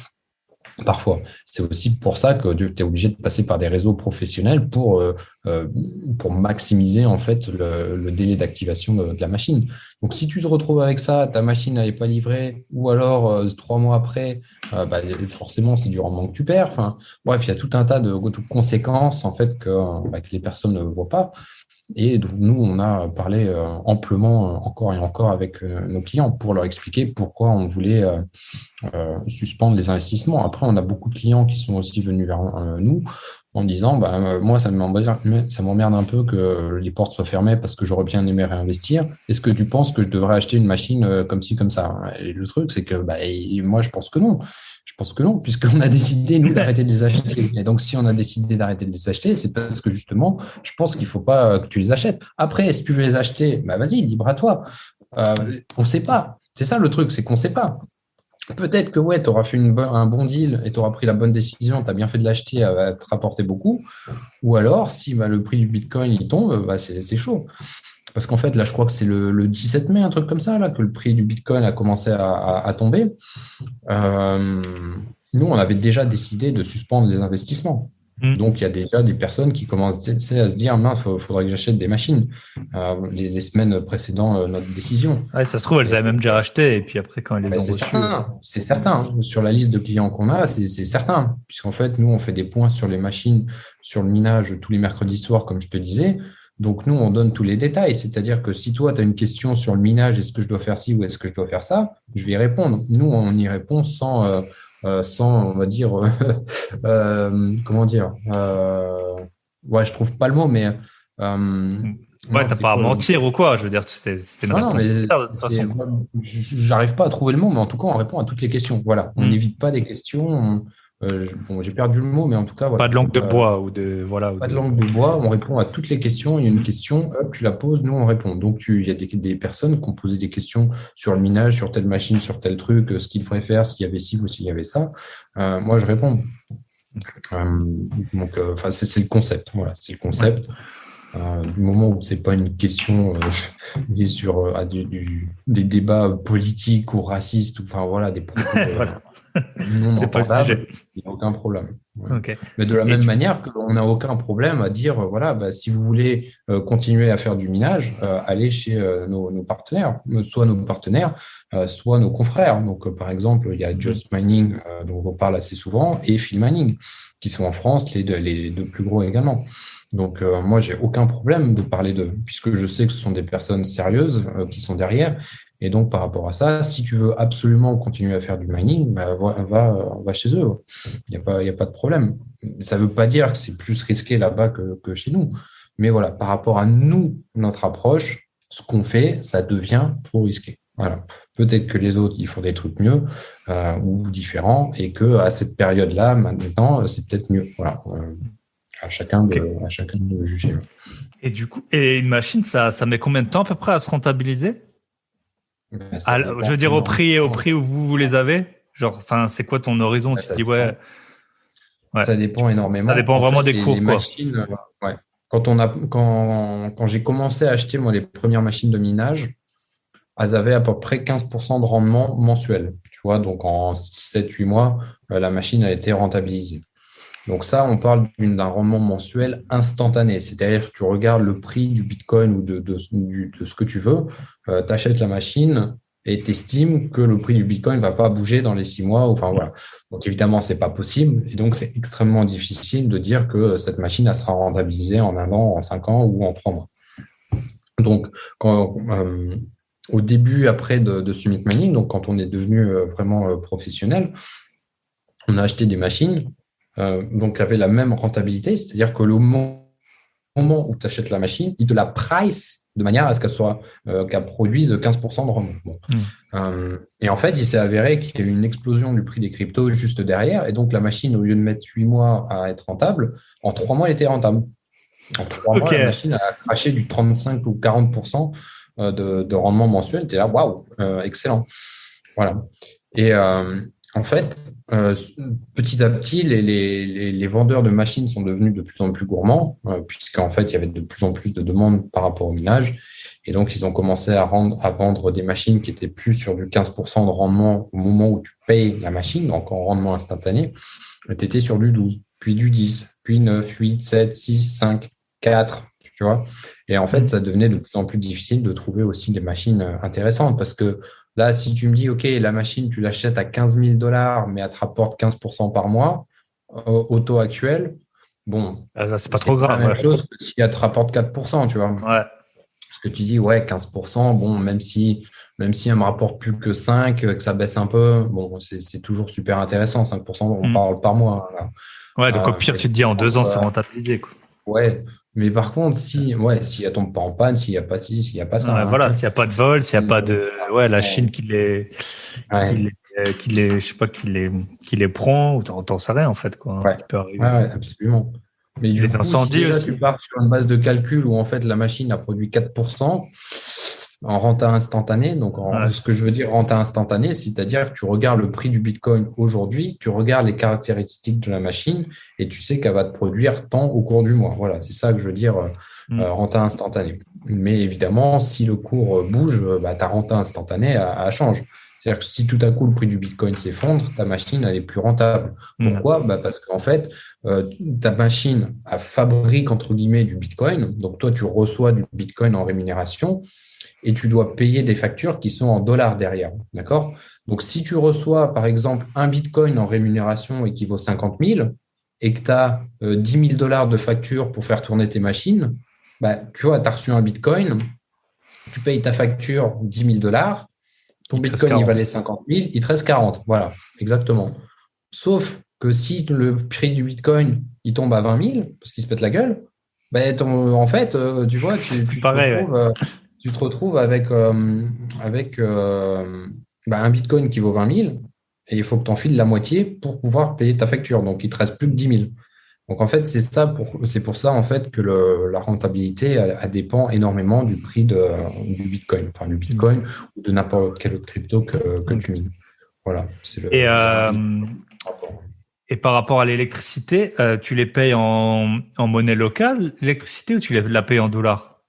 Parfois, c'est aussi pour ça que tu es obligé de passer par des réseaux professionnels pour maximiser en fait le délai d'activation de la machine. Donc, si tu te retrouves avec ça, ta machine n'avait pas livré, ou alors 3 mois après, forcément c'est du rendement que tu perds. Enfin, bref, il y a tout un tas de conséquences en fait que les personnes ne voient pas. Et donc, nous, on a parlé amplement encore et encore avec nos clients pour leur expliquer pourquoi on voulait suspendre les investissements. Après, on a beaucoup de clients qui sont aussi venus vers nous en disant moi, ça m'emmerde un peu que les portes soient fermées parce que j'aurais bien aimé réinvestir. Est-ce que tu penses que je devrais acheter une machine comme ci, comme ça? Et le truc, c'est que moi, je pense que non. Je pense que non, puisqu'on a décidé, nous, d'arrêter de les acheter. Et donc, si on a décidé d'arrêter de les acheter, c'est parce que justement, je pense qu'il ne faut pas que tu les achètes. Après, si tu veux les acheter, vas-y, libre à toi. On ne sait pas. C'est ça le truc, c'est qu'on ne sait pas. Peut-être que tu auras fait un bon deal et tu auras pris la bonne décision, tu as bien fait de l'acheter, elle va te rapporter beaucoup. Ou alors, si le prix du Bitcoin il tombe, c'est chaud. Parce qu'en fait, là, je crois que c'est le 17 mai, un truc comme ça, là, que le prix du Bitcoin a commencé à tomber. Nous, on avait déjà décidé de suspendre les investissements. Donc, il y a déjà des personnes qui commencent à se dire, mince, il faudrait que j'achète des machines les semaines précédant notre décision. Ouais, ça se trouve, elles avaient même déjà racheté, et puis après, quand elles les ont reçues… C'est certain. Sur la liste de clients qu'on a, c'est certain. Puisqu'en fait, nous, on fait des points sur les machines, sur le minage tous les mercredis soirs, comme je te disais. Donc, nous, on donne tous les détails. C'est-à-dire que si toi, tu as une question sur le minage, est-ce que je dois faire ci ou est-ce que je dois faire ça, je vais y répondre. Nous, on y répond sans on va dire, comment dire, je trouve pas le mot, mais… t'as pas à mentir ou quoi, je veux dire, c'est une réponse sincère, de toute façon. J'arrive pas à trouver le mot, mais en tout cas, on répond à toutes les questions. Voilà, on n'évite pas des questions. J'ai perdu le mot, mais en tout cas, voilà. Pas de langue de bois ou de voilà. Pas de langue de bois. On répond à toutes les questions. Il y a une question, hop, tu la poses, nous on répond. Donc il y a des personnes qui ont posé des questions sur le minage, sur telle machine, sur tel truc, ce qu'il faudrait faire, s'il y avait ci ou s'il y avait ça. Moi, je réponds. C'est le concept. Voilà, c'est le concept. Du moment où c'est pas une question liée sur des débats politiques ou racistes, enfin voilà, des propos non entendables, il n'y a aucun problème. Ouais. Okay. Mais de la même manière qu'on n'a aucun problème à dire, si vous voulez continuer à faire du minage, allez chez nos partenaires, soit nos partenaires, soit nos confrères. Donc, par exemple, il y a Just Mining, dont on parle assez souvent, et Phil Mining, qui sont en France, les deux plus gros également. Donc, moi, j'ai aucun problème de parler d'eux, puisque je sais que ce sont des personnes sérieuses qui sont derrière. Et donc, par rapport à ça, si tu veux absolument continuer à faire du mining, bah, va chez eux. Il y a pas de problème. Ça ne veut pas dire que c'est plus risqué là-bas que chez nous. Mais voilà, par rapport à nous, notre approche, ce qu'on fait, ça devient trop risqué. Voilà. Peut-être que les autres, ils font des trucs mieux ou différents et que à cette période-là, maintenant, c'est peut-être mieux. Voilà. Ok. À chacun de juger. Et du coup, et une machine, ça met combien de temps à peu près à se rentabiliser? Ben, ça Je veux dépend dire au énormément. prix où vous les avez? Genre, enfin, c'est quoi ton horizon? Ben, Tu te dis ouais, ouais. Ça dépend Ça énormément. dépend En vraiment fait, des les cours, quoi. machines, ouais. Quand j'ai commencé à acheter moi, les premières machines de minage, elles avaient à peu près 15% de rendement mensuel. Tu vois, donc en 7 8 mois, la machine a été rentabilisée. Donc ça, on parle d'un rendement mensuel instantané. C'est-à-dire que tu regardes le prix du Bitcoin ou de ce que tu veux, tu achètes la machine et tu estimes que le prix du Bitcoin ne va pas bouger dans les 6 mois. Enfin voilà. Donc évidemment, ce n'est pas possible. Et donc, c'est extrêmement difficile de dire que cette machine elle sera rentabilisée en 1 an, en 5 ans ou en 3 mois. Donc, au début, après de Summit Mining, donc quand on est devenu vraiment professionnel, on a acheté des machines donc qui avaient la même rentabilité, c'est-à-dire que le moment où tu achètes la machine, ils te la price de manière à ce qu'elle produise 15% de rendement. Bon. Hmm. Et en fait, il s'est avéré qu'il y a eu une explosion du prix des cryptos juste derrière. Et donc, la machine, au lieu de mettre 8 mois à être rentable, en 3 mois, elle était rentable. En 3 mois, Ok. la machine a craché du 35 ou 40% de rendement mensuel. Tu es là, waouh, excellent. Voilà. Et en fait, euh, petit à petit, les vendeurs de machines sont devenus de plus en plus gourmands, puisqu'en fait, il y avait de plus en plus de demandes par rapport au minage. Et donc, ils ont commencé à vendre des machines qui étaient plus sur du 15% de rendement au moment où tu payes la machine, donc en rendement instantané. Tu étais sur du 12, puis du 10, puis 9, 8, 7, 6, 5, 4, tu vois. Et en fait, Hmm. ça devenait de plus en plus difficile de trouver aussi des machines intéressantes parce que là, si tu me dis, OK, la machine, tu l'achètes à 15 000 dollars, mais elle te rapporte 15% par mois, au taux actuel, bon, Ah, ça, c'est pas c'est trop pas grave, la ouais. même chose que si elle te rapporte 4%, tu vois. Ouais. Parce que tu dis, ouais, 15%, bon, même si elle me rapporte plus que 5, que ça baisse un peu, bon, c'est toujours super intéressant. 5%, on Hmm. parle par mois, hein, Ouais, donc au là. pire, Mais tu te dis en 2 ans, c'est contre, rentabilisé, quoi. ouais. Mais par contre, si elle tombe pas en panne, s'il n'y a pas ci, s'il n'y a pas ça, Ouais, hein, voilà, s'il n'y a pas de vol, s'il n'y a pas de, ouais, la Chine ouais, je sais pas, qui les prend, ou t'en sais rien, en fait, quoi, hein, ouais, ce qui peut ouais, arriver. ouais, absolument. Mais du Les coup, si incendies déjà tu aussi. pars sur une base de calcul où en fait la machine a produit 4% en renta instantanée, donc Ouais. ce que je veux dire renta instantanée, c'est-à-dire que tu regardes le prix du Bitcoin aujourd'hui, tu regardes les caractéristiques de la machine et tu sais qu'elle va te produire tant au cours du mois. Voilà, c'est ça que je veux dire Hmm. renta instantanée. Mais évidemment, si le cours bouge, bah, ta renta instantanée elle change. C'est-à-dire que si tout à coup le prix du Bitcoin s'effondre, ta machine elle est plus rentable. Hmm. Pourquoi? Bah, parce qu'en fait, ta machine elle fabrique entre guillemets du Bitcoin. Donc toi, tu reçois du Bitcoin en rémunération et tu dois payer des factures qui sont en dollars derrière. D'accord? Donc, si tu reçois, par exemple, un Bitcoin en rémunération et qui vaut 50 000 et que tu as 10 000 dollars de facture pour faire tourner tes machines, bah, tu vois, tu as reçu un Bitcoin, tu payes ta facture 10 000 dollars, ton Il te reste Bitcoin, il 40. valait 50 000, il te reste 40. Voilà, exactement. Sauf que si le prix du Bitcoin, il tombe à 20 000, parce qu'il se pète la gueule, ben, en fait, tu vois, C'est plus pareil, ouais. tu te retrouves avec ben, un Bitcoin qui vaut 20 000 et il faut que tu enfiles la moitié pour pouvoir payer ta facture. Donc, il te reste plus que 10 000. Donc, en fait, c'est pour ça en fait, que la rentabilité elle dépend énormément du prix du Bitcoin, enfin du Du Bitcoin Bitcoin. ou de n'importe quel autre crypto que Ok. tu mines. Voilà, c'est Et, le rapport. et par rapport à l'électricité, tu les payes en monnaie locale, l'électricité, ou la payes en dollars?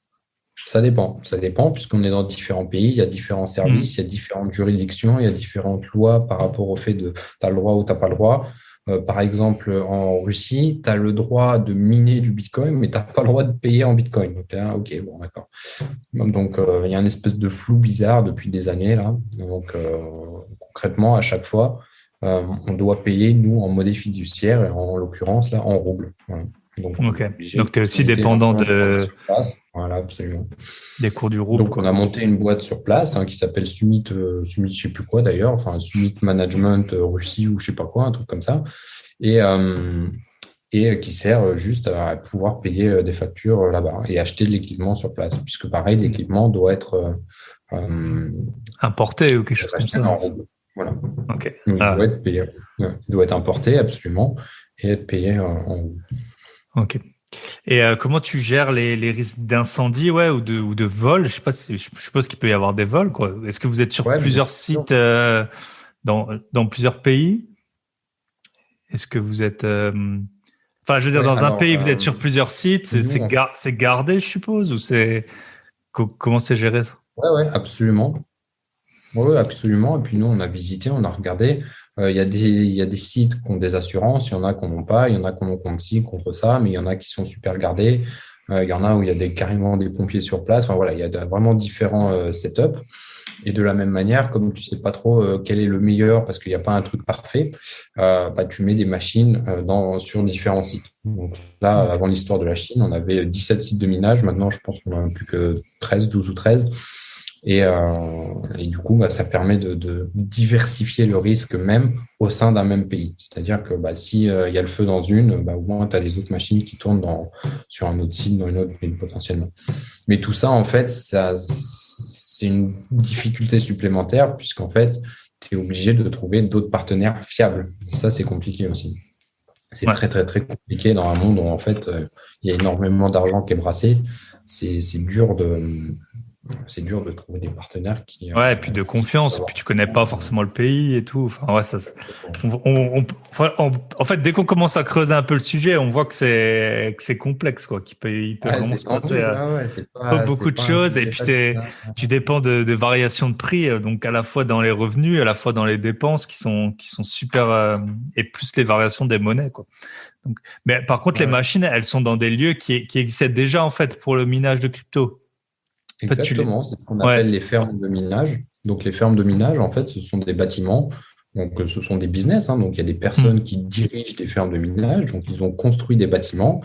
Ça dépend, puisqu'on est dans différents pays, il y a différents Hmm. services, il y a différentes juridictions, il y a différentes lois par rapport au fait de tu as le droit ou tu n'as pas le droit. Par exemple, en Russie, tu as le droit de miner du Bitcoin, mais tu n'as pas le droit de payer en Bitcoin. Donc, là, ok, bon, d'accord. Donc, il y a une espèce de flou bizarre depuis des années, là. Donc, concrètement, à chaque fois, on doit payer, nous, en monnaie fiduciaire, et en l'occurrence, là, en rouble. Voilà. Donc, on Ok. est obligé Donc, tu es de aussi visiter dépendant l'environnement sur place. Voilà, absolument. des cours du groupe, Donc, on quoi. a monté une boîte sur place qui s'appelle Summit, je sais plus quoi d'ailleurs, enfin Summit Management Russie ou je sais pas quoi, un truc comme ça, et, qui sert juste à pouvoir payer des factures là-bas et acheter de l'équipement sur place, puisque pareil, l'équipement doit être Importé ou quelque chose comme acheté ça. en rouble. Voilà. Ok. Donc, il doit Ah, être payé, ouais, il doit être importé absolument et être payé en rouble. ok. Et comment tu gères les risques d'incendie, ouais, ou de vol? Je sais pas, je suppose qu'il peut y avoir des vols, quoi. Est-ce que vous êtes sur Ouais, bien plusieurs sûr. sites dans plusieurs pays? Est-ce que vous êtes, enfin, je veux dire, Ouais, dans un alors, pays, vous êtes sur plusieurs sites, nous, c'est gardé, je suppose, ou c'est comment c'est géré ça? ouais, ouais, absolument. Oui, absolument. Et puis nous, on a visité, on a regardé. Il y a des sites qui ont des assurances, il y en a qui n'en ont pas, il y en a qui en ont contre ci, contre ça, mais il y en a qui sont super gardés. Il y en a où il y a carrément des pompiers sur place. Enfin, voilà, il y a vraiment différents setups. Et de la même manière, comme tu sais pas trop quel est le meilleur, parce qu'il n'y a pas un truc parfait, bah, tu mets des machines sur différents sites. Donc là, Ok. avant l'histoire de la Chine, on avait 17 sites de minage. Maintenant, je pense qu'on en a plus que 13, 12 ou 13. Et du coup, bah, ça permet de diversifier le risque même au sein d'un même pays. C'est-à-dire que bah, si, il y a le feu dans une, bah, au moins tu as les autres machines qui tournent sur un autre site, dans une autre ville potentiellement. Mais tout ça, en fait, c'est une difficulté supplémentaire puisqu'en fait, tu es obligé de trouver d'autres partenaires fiables. Et ça, c'est compliqué aussi. C'est Ouais. très, très, très compliqué dans un monde où en fait, il y a énormément d'argent qui est brassé. C'est dur de trouver des partenaires Ouais, et puis de qui peuvent confiance, et puis avoir tu connais pas confiance. forcément le pays et tout. Enfin, ouais, en fait, dès qu'on commence à creuser un peu le sujet, on voit que c'est complexe, quoi, il peut Ouais, vraiment c'est se passer tendu, ouais, ouais, beaucoup c'est de pas un choses, et sujet puis facile, hein. tu dépends de variations de prix, donc à la fois dans les revenus, à la fois dans les dépenses qui sont super, et plus les variations des monnaies, quoi. Donc, mais par contre, les Ouais, machines, elles sont dans des lieux qui existent déjà, en fait, pour le minage de crypto. En fait, exactement, c'est ce qu'on ouais. appelle les fermes de minage. Donc, les fermes de minage, en fait, ce sont des bâtiments, donc ce sont des business, hein. Donc, il y a des personnes Hmm. qui dirigent des fermes de minage, donc ils ont construit des bâtiments.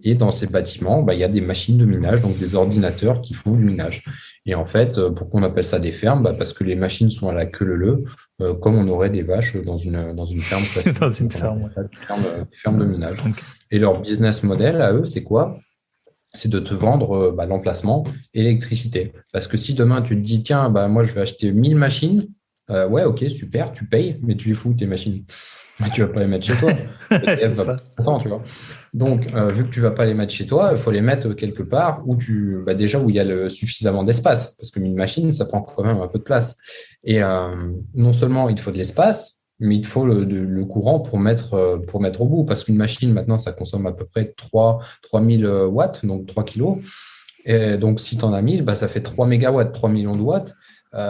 Et dans ces bâtiments, bah, il y a des machines de minage, donc des ordinateurs qui font du minage. Et en fait, pourquoi on appelle ça des fermes? Bah, parce que les machines sont à la queue leu, comme on aurait des vaches dans une ferme Dans classique. une Donc, on ferme, appelle ouais. ça des fermes de minage. Ok. Et leur business model à eux, c'est quoi? C'est de te vendre bah, l'emplacement et l'électricité. Parce que si demain tu te dis, tiens, bah, moi je vais acheter 1000 machines, ouais, ok, super, tu payes, mais tu les fous tes machines. Tu vas pas les mettre chez toi. EDF C'est va pas ça. être content, tu vois. Donc, vu que tu vas pas les mettre chez toi, il faut les mettre quelque part où bah, déjà où il y a suffisamment d'espace, parce que 1000 machines, ça prend quand même un peu de place. Et non seulement il faut de l'espace, mais il faut le courant pour mettre au bout, parce qu'une machine, maintenant, ça consomme à peu près 3000 watts, donc 3 kilos. Et donc, si tu en as 1000, bah, ça fait 3 mégawatts, 3 millions de watts.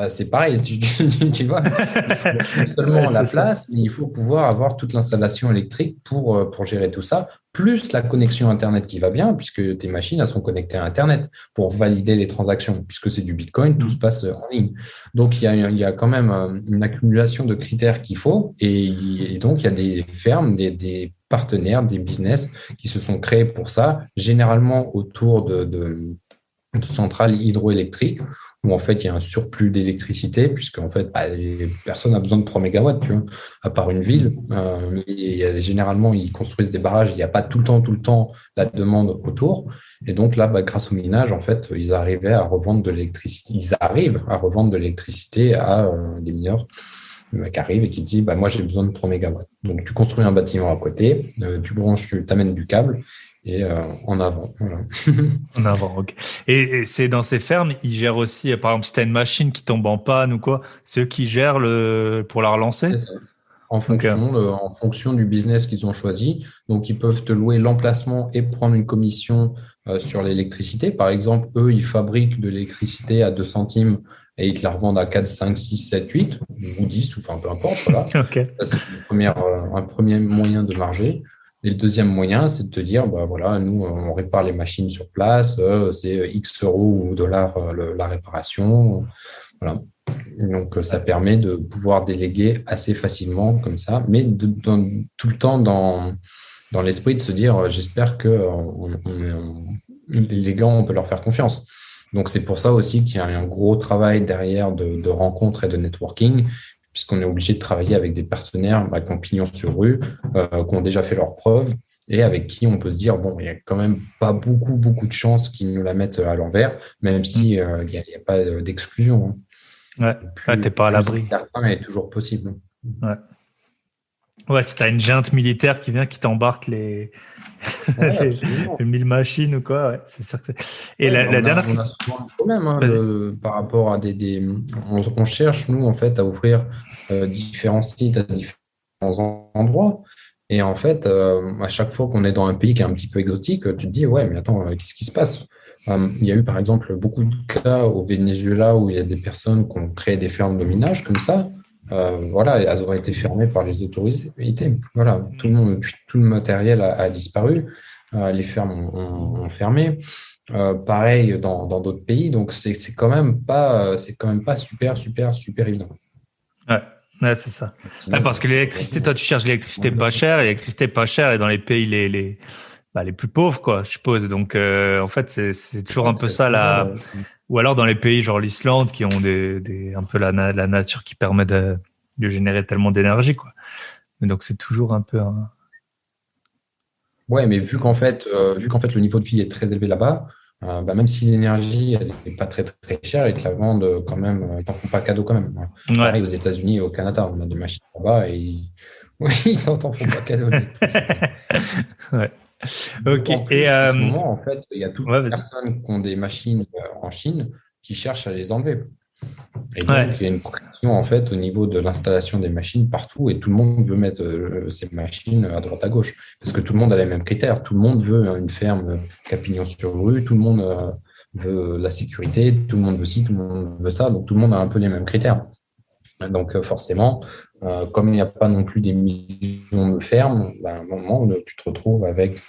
C'est pareil, tu vois, il faut non Ouais, seulement la c'est ça. place, mais il faut pouvoir avoir toute l'installation électrique pour gérer tout ça, plus la connexion Internet qui va bien, puisque tes machines, elles sont connectées à Internet pour valider les transactions, puisque c'est du Bitcoin, tout se Hmm. passe en ligne. Donc, il y a quand même une accumulation de critères qu'il faut, et donc il y a des fermes, des partenaires, des business qui se sont créés pour ça, généralement autour de centrales hydroélectriques où en fait il y a un surplus d'électricité puisque en fait bah, personne n'a besoin de 3 mégawatts, tu vois, à part une ville. Mais généralement ils construisent des barrages, il n'y a pas tout le temps la demande autour. Et donc là, bah, grâce au minage, en fait, ils arrivaient à revendre de l'électricité. Ils arrivent à revendre de l'électricité à des mineurs qui arrivent et qui disent bah, moi j'ai besoin de 3 mégawatts. Donc tu construis un bâtiment à côté, tu t'amènes du câble et en avant. Voilà. En avant, ok. Et c'est dans ces fermes, ils gèrent aussi, par exemple, si t'as une machine qui tombe en panne ou quoi, c'est eux qui gèrent pour la relancer? C'est ça. Ok. En fonction du business qu'ils ont choisi. Donc, ils peuvent te louer l'emplacement et prendre une commission sur l'électricité. Par exemple, eux, ils fabriquent de l'électricité à 2 centimes et ils te la revendent à 4, 5, 6, 7, 8 ou 10, ou enfin peu importe. Voilà. Ok. Ça, c'est un premier moyen de marger. Et le deuxième moyen, c'est de te dire, bah voilà, nous, on répare les machines sur place, c'est X euros ou dollars la réparation. Voilà. Donc, ça permet de pouvoir déléguer assez facilement comme ça, mais tout le temps dans l'esprit de se dire, j'espère que les gars, on peut leur faire confiance. Donc, c'est pour ça aussi qu'il y a un gros travail derrière de rencontres et de networking, puisqu'on est obligé de travailler avec des partenaires qui ont pignon sur rue, qui ont déjà fait leurs preuves et avec qui on peut se dire, bon, il n'y a quand même pas beaucoup de chances qu'ils nous la mettent à l'envers, même si il n'y a pas d'exclusion. Ouais, t'es pas à l'abri. Certain est toujours possible. Ouais. Ouais, si t'as une junte militaire qui vient, qui t'embarque les 1000 machines ou quoi, ouais, c'est sûr que c'est. Et la dernière question. On a souvent un problème par rapport à on cherche, nous, en fait, à ouvrir différents sites à différents endroits. Et en fait, à chaque fois qu'on est dans un pays qui est un petit peu exotique, tu te dis, ouais, mais attends, qu'est-ce qui se passe? Il y a eu, par exemple, beaucoup de cas au Venezuela où il y a des personnes qui ont créé des fermes de minage comme ça. Voilà, elles ont été fermées par les autorités. Voilà, tout le matériel a disparu. Les fermes ont fermé. Pareil dans d'autres pays. Donc, c'est quand même pas super évident. Ouais, c'est ça. Sinon, parce que l'électricité, toi, tu cherches l'électricité pas chère, et l'électricité pas chère est dans les pays les plus pauvres, quoi, je suppose. Donc, en fait, c'est toujours un peu ça, là. Ou alors dans les pays genre l'Islande qui ont un peu la nature qui permet de générer tellement d'énergie, quoi. Donc, c'est toujours un peu Ouais, mais vu qu'en fait, le niveau de vie est très élevé là-bas, même si l'énergie n'est pas très cher, ils te la vendent quand même, ils t'en font pas cadeau quand même. Ouais. Pareil aux États-Unis et au Canada, on a des machines là-bas et oui, ils t'en font pas cadeau. Ouais. Ok. En plus, en ce moment, en fait, il y a toutes les personnes qui ont des machines en Chine qui cherchent à les enlever. Et donc, il y a une pression en fait au niveau de l'installation des machines partout et tout le monde veut mettre ces machines à droite à gauche parce que tout le monde a les mêmes critères. Tout le monde veut une ferme pignon sur rue, tout le monde veut la sécurité, tout le monde veut ci, tout le monde veut ça. Donc, tout le monde a un peu les mêmes critères. Donc, forcément, comme il n'y a pas non plus des millions de fermes, à un moment, tu te retrouves avec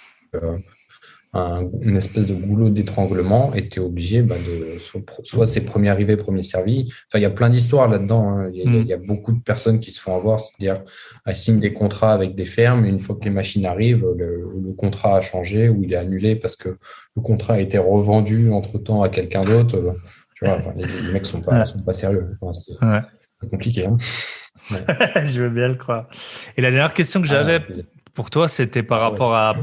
une espèce de goulot d'étranglement et tu es obligé de soit c'est premier arrivé, premier servi. Enfin, il y a plein d'histoires là-dedans. Hein. Il y a beaucoup de personnes qui se font avoir, c'est-à-dire elles signent des contrats avec des fermes et une fois que les machines arrivent, le contrat a changé ou il est annulé parce que le contrat a été revendu entre-temps à quelqu'un d'autre. Tu vois, les mecs sont pas sérieux. Enfin, c'est compliqué. Hein. Ouais. Je veux bien le croire. Et la dernière question que j'avais pour toi, c'était par rapport à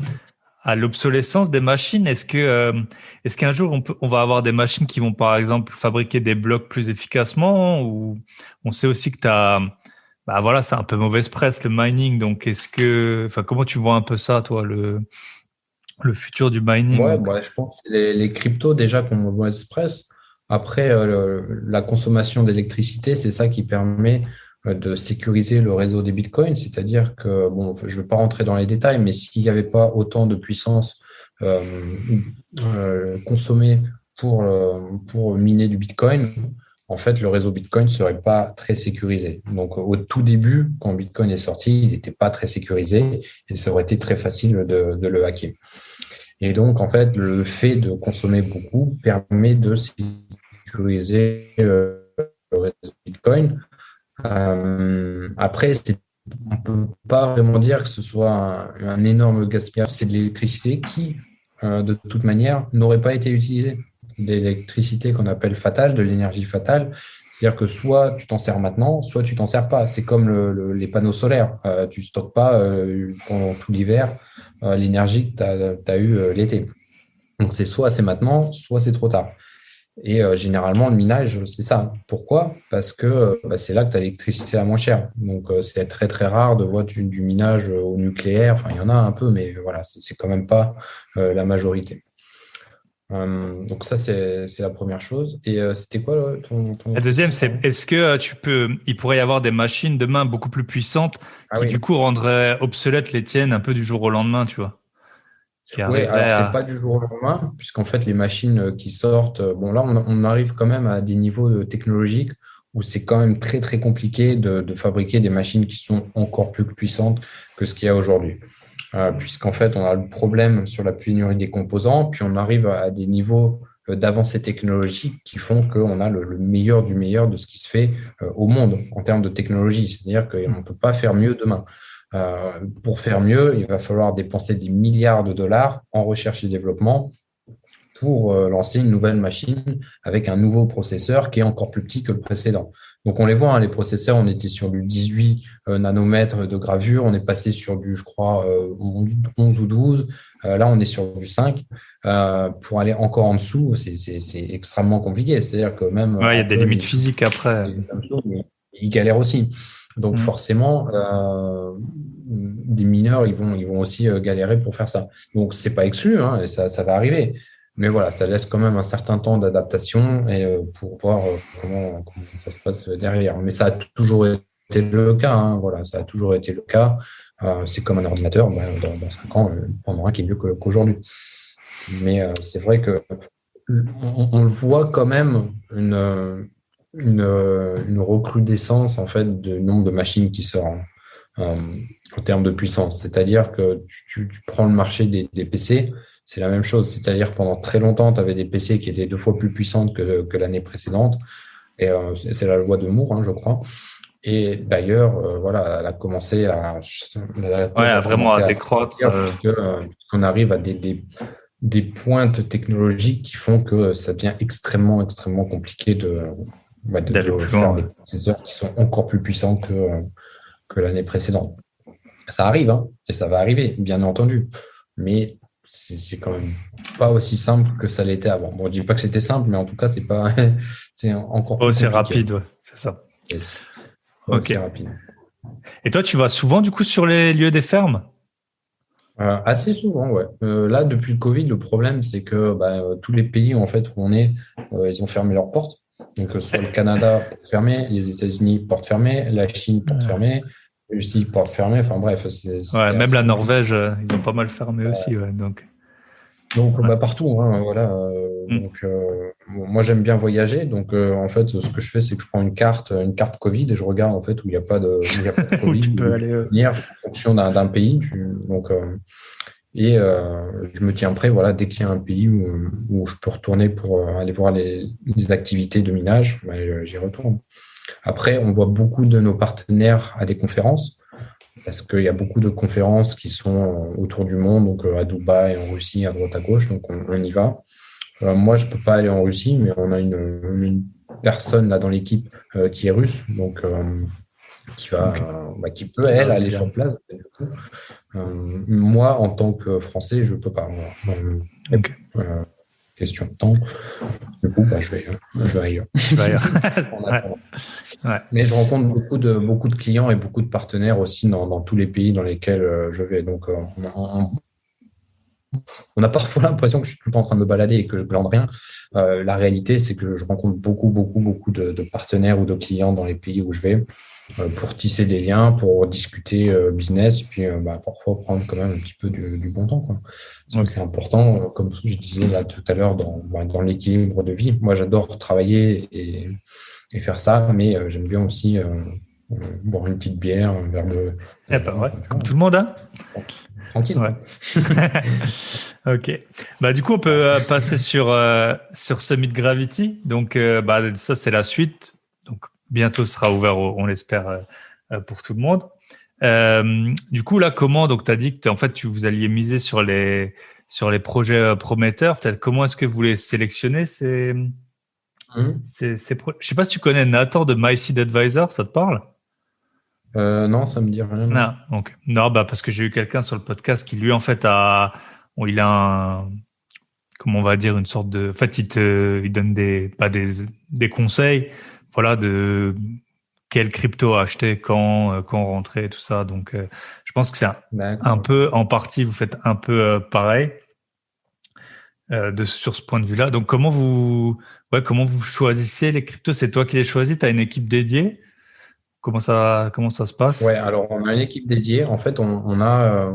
l'obsolescence des machines. Est-ce qu'un jour on va avoir des machines qui vont par exemple fabriquer des blocs plus efficacement, ou on sait aussi que voilà, c'est un peu mauvaise presse le mining. Donc comment tu vois un peu ça, toi, le futur du mining? Ouais, je pense que c'est les cryptos déjà qui ont mauvaise presse. Après, la consommation d'électricité, c'est ça qui permet de sécuriser le réseau des bitcoins. C'est-à-dire que, bon, je ne veux pas rentrer dans les détails, mais s'il n'y avait pas autant de puissance consommée pour miner du bitcoin, en fait, le réseau bitcoin ne serait pas très sécurisé. Donc, au tout début, quand bitcoin est sorti, il n'était pas très sécurisé et ça aurait été très facile de le hacker. Et donc, en fait, le fait de consommer beaucoup permet de sécuriser le réseau Bitcoin. Après, on ne peut pas vraiment dire que ce soit un énorme gaspillage. C'est de l'électricité qui, de toute manière, n'aurait pas été utilisée. De l'électricité qu'on appelle fatale, de l'énergie fatale. C'est-à-dire que soit tu t'en sers maintenant, soit tu t'en sers pas. C'est comme les panneaux solaires. Tu stockes pas pendant tout l'hiver l'énergie que tu as eue l'été. Donc, soit c'est maintenant, soit c'est trop tard. Et généralement, le minage, c'est ça. Pourquoi? Parce que c'est là que tu as l'électricité la moins chère. Donc, c'est très, très rare de voir du minage au nucléaire. Enfin, il y en a un peu, mais voilà, c'est quand même pas la majorité. Donc, ça, c'est la première chose. Et c'était quoi ton La deuxième, c'est est-ce que il pourrait y avoir des machines demain beaucoup plus puissantes qui, du coup, rendraient obsolètes les tiennes un peu du jour au lendemain, tu vois? Oui, alors c'est pas du jour au lendemain, puisqu'en fait, les machines qui sortent, bon, là, on arrive quand même à des niveaux technologiques où c'est quand même très, très compliqué de fabriquer des machines qui sont encore plus puissantes que ce qu'il y a aujourd'hui. Puisqu'en fait, on a le problème sur la pénurie des composants, puis on arrive à des niveaux d'avancée technologique qui font qu'on a le meilleur du meilleur de ce qui se fait au monde en termes de technologie. C'est-à-dire qu'on ne peut pas faire mieux demain. Pour faire mieux, il va falloir dépenser des milliards de dollars en recherche et développement pour lancer une nouvelle machine avec un nouveau processeur qui est encore plus petit que le précédent. Donc, on les voit, hein, les processeurs, on était sur du 18 nanomètres de gravure, on est passé sur du, je crois, 11 ou 12. Là, on est sur du 5. Pour aller encore en dessous, c'est extrêmement compliqué. C'est-à-dire que même Ouais, il y a des Apple, limites physiques après. ils galèrent aussi. Donc, Mm. forcément, des mineurs, ils vont aussi galérer pour faire ça. Donc, c'est pas exclu, hein, et ça va arriver. Mais voilà, ça laisse quand même un certain temps d'adaptation et pour voir comment ça se passe derrière. Mais ça a toujours été le cas, hein, voilà, ça a toujours été le cas. C'est comme un ordinateur, bah, dans 5 ans, il prendra un qui est mieux qu'aujourd'hui. Mais c'est vrai que on le voit quand même une recrudescence en fait du nombre de machines qui sort en termes de puissance. C'est-à-dire que tu prends le marché des PC, c'est la même chose. C'est-à-dire pendant très longtemps, tu avais des PC qui étaient 2 fois plus puissantes que l'année précédente. Et c'est la loi de Moore, hein, je crois. Et d'ailleurs, voilà, elle a commencé à, la Ouais, courbe a vraiment à commencé à décroître. s'arrêter puisqu'on arrive à des pointes technologiques qui font que ça devient extrêmement, extrêmement compliqué D'aller de plus faire loin. des Ouais. processeurs qui sont encore plus puissants que l'année précédente. Ça arrive, hein, et ça va arriver, bien entendu. Mais c'est quand même pas aussi simple que ça l'était avant. Bon, je dis pas que c'était simple, mais en tout cas, c'est pas, c'est encore Pas plus aussi compliqué. rapide, ouais, c'est ça. Yes. Pas Ok. aussi rapide. Et toi, tu vas souvent du coup sur les lieux des fermes? Assez souvent, ouais. Là, depuis le Covid, le problème, c'est que tous les pays en fait, où on est, ils ont fermé leurs portes. Donc, soit le Canada, porte fermée, les États-Unis, porte fermée, la Chine, porte fermée, la Russie, porte fermée. Enfin, bref, Ouais, c'était même assez la compliqué. Norvège, ils ont pas mal fermé aussi, ouais, donc. Donc, Ouais. partout, hein, voilà. Mm. Bon, moi, j'aime bien voyager. Donc, en fait, ce que je fais, c'est que je prends une carte Covid et je regarde en fait où il n'y a pas de Où Covid, tu peux où je aller. peux venir en fonction d'un pays. Donc, et je me tiens prêt, voilà, dès qu'il y a un pays où je peux retourner pour aller voir les activités de minage, j'y retourne. Après, on voit beaucoup de nos partenaires à des conférences, parce qu'il y a beaucoup de conférences qui sont autour du monde, donc à Dubaï, en Russie, à droite à gauche, donc on y va. Moi, je peux pas aller en Russie, mais on a une personne là dans l'équipe qui est russe, donc Ok. qui peut, Qui va elle, aller sur régulièrement. place. Du coup, moi, en tant que Français, je peux pas. Voilà. Ok. Question de temps. Du coup, je vais ailleurs. Tu vas ailleurs. En Ouais. attendant. Ouais. Mais je rencontre beaucoup de clients et beaucoup de partenaires aussi dans tous les pays dans lesquels je vais. Donc, on a parfois l'impression que je suis tout le temps en train de me balader et que je glande rien. La réalité, c'est que je rencontre beaucoup de partenaires ou de clients dans les pays où je vais pour tisser des liens, pour discuter business, et puis parfois prendre quand même un petit peu du bon temps, quoi. Parce que Ok. c'est important, comme je disais là tout à l'heure, dans l'équilibre de vie. Moi, j'adore travailler et faire ça, mais j'aime bien aussi boire une petite bière, un verre de Eh ben vin, ouais, enfin, tu comme vois, tout le monde, hein? tranquille, Ouais. quoi. Ok. Bah du coup, on peut passer sur Summit Gravity. Donc ça c'est la suite. Donc bientôt sera ouvert, on l'espère, pour tout le monde. Du coup là, comment donc t'as dit que en fait vous alliez miser sur les projets prometteurs. Peut-être comment est-ce que vous les sélectionnez Hum. Je sais pas si tu connais Nathan de My Seed Advisor, ça te parle? Non, ça me dit rien, non. Non, donc non, bah parce que j'ai eu quelqu'un sur le podcast qui lui en fait il a comment on va dire une sorte de, en fait il donne pas des conseils, voilà de quelle crypto acheter, quand rentrer, tout ça. Donc je pense que c'est un D'accord. peu en partie vous faites un peu pareil sur ce point de vue-là. Donc comment vous choisissez les cryptos? C'est toi qui les choisis? T'as une équipe dédiée? Comment ça se passe? Ouais, alors on a une équipe dédiée. En fait, on a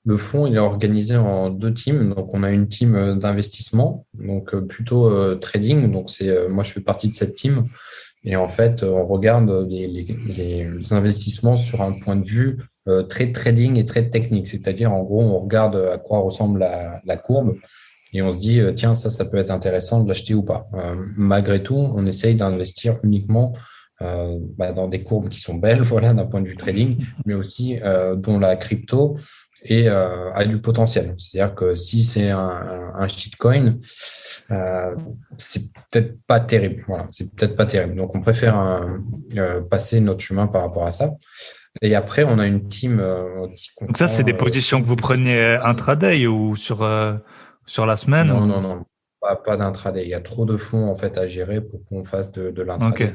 le fonds, il est organisé en 2 teams. Donc, on a une team d'investissement, donc plutôt trading. Donc, moi, je fais partie de cette team. Et en fait, on regarde les investissements sur un point de vue très trading et très technique. C'est-à-dire, en gros, on regarde à quoi ressemble la courbe et on se dit, tiens, ça peut être intéressant de l'acheter ou pas. Malgré tout, on essaye d'investir uniquement dans des courbes qui sont belles, voilà, d'un point de vue trading, mais aussi dont la crypto a du potentiel. C'est-à-dire que si c'est un shitcoin, c'est peut-être pas terrible. Voilà, c'est peut-être pas terrible. Donc, on préfère passer notre chemin par rapport à ça. Et après, on a une team qui Donc ça, c'est des comprend positions que vous preniez intraday ou sur la semaine non, ou... non, non, pas d'intraday. Il y a trop de fonds en fait à gérer pour qu'on fasse de Ok. l'intraday.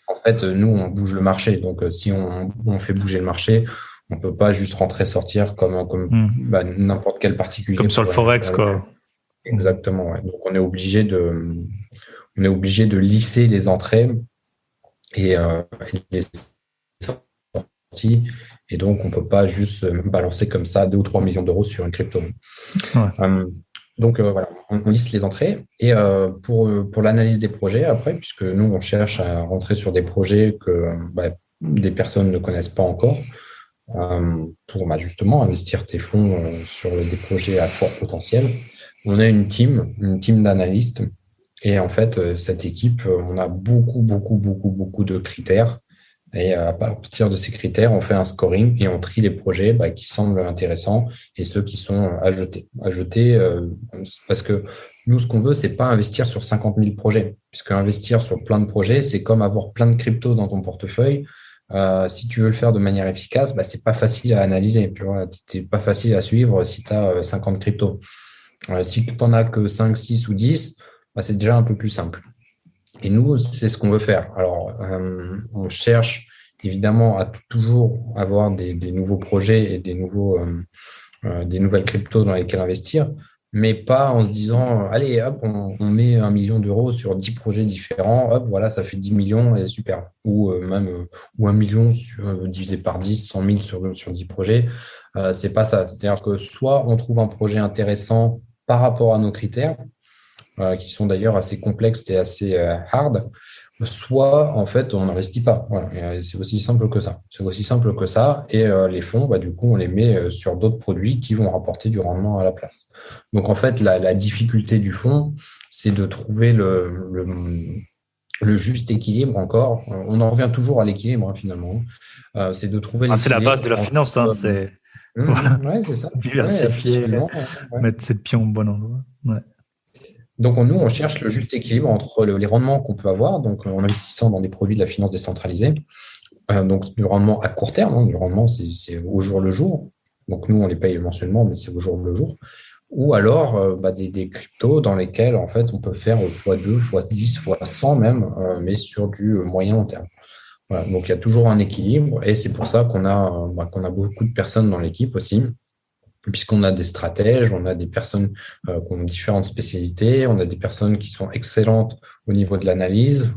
En fait, nous, on bouge le marché. Donc, si on fait bouger le marché, on peut pas juste rentrer sortir comme Hmm. n'importe quel particulier Comme sur le Forex, pourrait le faire. quoi. Hmm. Exactement. Ouais. Donc, on est obligé de lisser les entrées et les sorties. Et donc, on peut pas juste balancer comme ça 2 ou 3 millions d'euros sur une crypto. Ouais. Euh, donc voilà, on liste les entrées et pour l'analyse des projets après, puisque nous on cherche à rentrer sur des projets que des personnes ne connaissent pas encore, pour justement investir tes fonds sur des projets à fort potentiel. On a une team d'analystes et en fait cette équipe, on a beaucoup de critères. Et à partir de ces critères, on fait un scoring et on trie les projets qui semblent intéressants et ceux qui sont à jeter. Parce que nous, ce qu'on veut, c'est pas investir sur 50 000 projets. Puisque investir sur plein de projets, c'est comme avoir plein de cryptos dans ton portefeuille. Si tu veux le faire de manière efficace, c'est pas facile à analyser. Tu vois, c'est pas facile à suivre si tu as 50 cryptos. Si tu n'en as que 5, 6 ou 10, c'est déjà un peu plus simple. Et nous, c'est ce qu'on veut faire. Alors, on cherche évidemment à toujours avoir des nouveaux projets et des nouvelles cryptos dans lesquelles investir, mais pas en se disant, allez, hop, on met 1 million d'euros sur 10 projets différents, hop, voilà, ça fait 10 millions et super. Ou 1 million divisé par 10, 100 000 sur 10 projets. C'est pas ça. C'est-à-dire que soit on trouve un projet intéressant par rapport à nos critères, qui sont d'ailleurs assez complexes et assez hard, soit en fait on n'investit pas. Voilà. Et c'est aussi simple que ça. C'est aussi simple que ça. Et les fonds, du coup, on les met sur d'autres produits qui vont rapporter du rendement à la place. Donc en fait, la difficulté du fonds, c'est de trouver le juste équilibre encore. On en revient toujours à l'équilibre finalement. C'est de trouver C'est la base de l'équilibre la entre... finance, hein, c'est voilà. Ouais, c'est ça. Ouais, Diversifier, absolument. Ouais. mettre ses pions au bon endroit. Ouais. Donc, nous, on cherche le juste équilibre entre les rendements qu'on peut avoir, donc en investissant dans des produits de la finance décentralisée, donc du rendement à court terme, du rendement, c'est au jour le jour. Donc, nous, on les paye mensuellement, mais c'est au jour le jour. Ou alors des cryptos dans lesquels, en fait, on peut faire x2, x10, x100 même, mais sur du moyen long terme. Voilà. Donc, il y a toujours un équilibre et c'est pour ça qu'on a beaucoup de personnes dans l'équipe aussi, puisqu'on a des stratèges, on a des personnes qui ont différentes spécialités, on a des personnes qui sont excellentes au niveau de l'analyse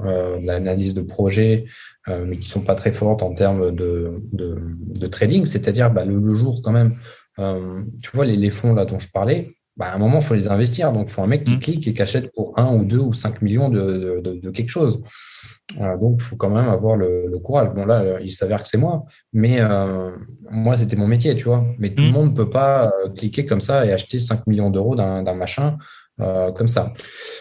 de projet, mais qui sont pas très fortes en termes de trading, c'est-à-dire le jour quand même. Tu vois, les fonds là dont je parlais, à un moment, il faut les investir. Donc, il faut un mec qui clique et qui achète pour 1 ou 2 ou 5 millions de quelque chose. Donc, il faut quand même avoir le courage. Bon, là, il s'avère que c'est moi, mais moi, c'était mon métier, tu vois. Mais tout le monde ne peut pas cliquer comme ça et acheter 5 millions d'euros d'un machin comme ça.